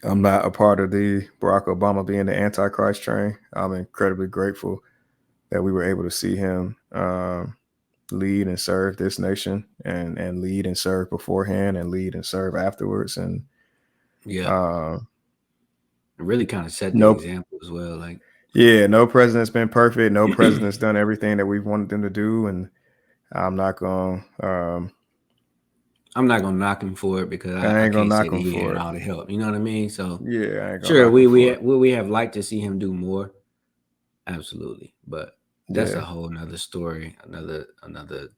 I'm not a part of the Barack Obama being the Antichrist train. I'm incredibly grateful that we were able to see him lead and serve this nation, and lead and serve beforehand, and lead and serve afterwards. And Yeah. Really kind of set the no, example as well. Like, yeah, no president's been perfect. No president's done everything that we've wanted them to do. And I'm not going I'm not gonna knock him for it because I I ain't gonna can't say knock that him he had for it. all the help. You know what I mean? So Yeah, I ain't gonna sure, knock him for it. we have liked to see him do more. Absolutely, but that's a Yeah, whole nother story, another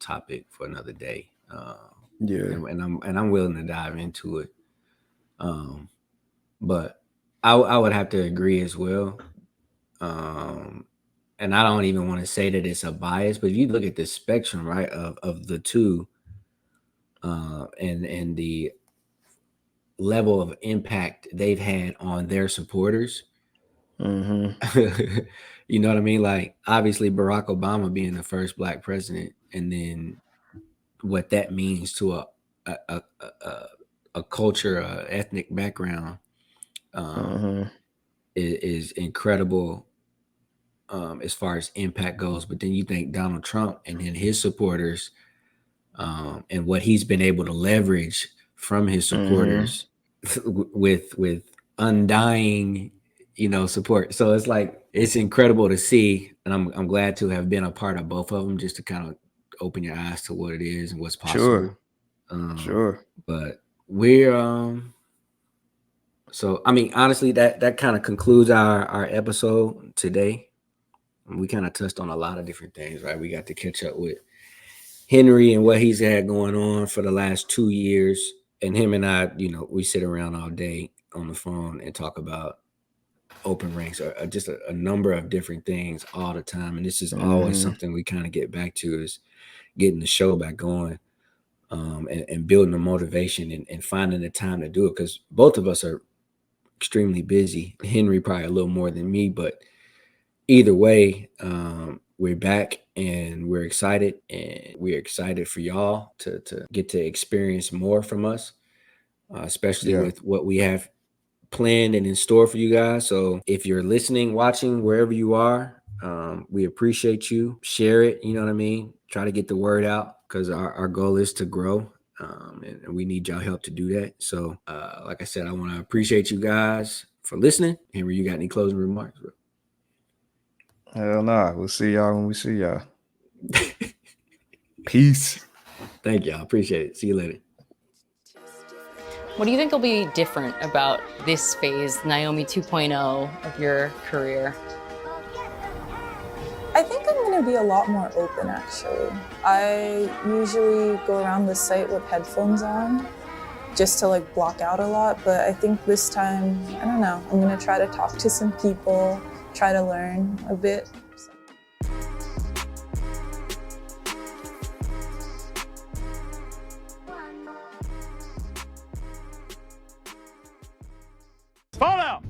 topic for another day. yeah, And I'm willing to dive into it. Um, but I would have to agree as well. Um, and I don't even want to say that it's a bias, but if you look at the spectrum, right, of the two, and the level of impact they've had on their supporters. mm-hmm, You know what I mean? Like, obviously Barack Obama being the first black president, and then what that means to a culture, a ethnic background, um, mm-hmm, is incredible, as far as impact goes. But then you think Donald Trump and then his supporters, and what he's been able to leverage from his mm-hmm. supporters with undying, support. So it's like, it's incredible to see, and I'm glad to have been a part of both of them, just to kind of open your eyes to what it is and what's Sure, possible. Um, sure. but we're so I mean, honestly, that kind of concludes our episode today. We kind of touched on a lot of different things, right? We got to catch up with Henry and what he's had going on for the last 2 years. And him and I, we sit around all day on the phone and talk about Open Ranx, or just a number of different things all the time. And this is always Mm-hmm. something we kind of get back to, is getting the show back going, and building the motivation, and finding the time to do it. Because both of us are extremely busy. Henry probably a little more than me, but either way, we're back and we're excited, and we're excited for y'all to get to experience more from us, especially Yeah, with what we have planned and in store for you guys. So if you're listening, watching, wherever you are, we appreciate you. Share it. You know what I mean? Try to get the word out, because our goal is to grow. And we need y'all help to do that. So, like I said, I want to appreciate you guys for listening. Henry, you got any closing remarks, bro? hell nah. We'll see y'all when we see y'all. Peace. Thank y'all. Appreciate it. See you later. What do you think will be different about this phase, Naomi 2.0, of your career? I think I'm going to be a lot more open, actually. I usually go around the site with headphones on, just to like block out a lot, but I think this time, I don't know, I'm going to try to talk to some people, try to learn a bit. Fallout!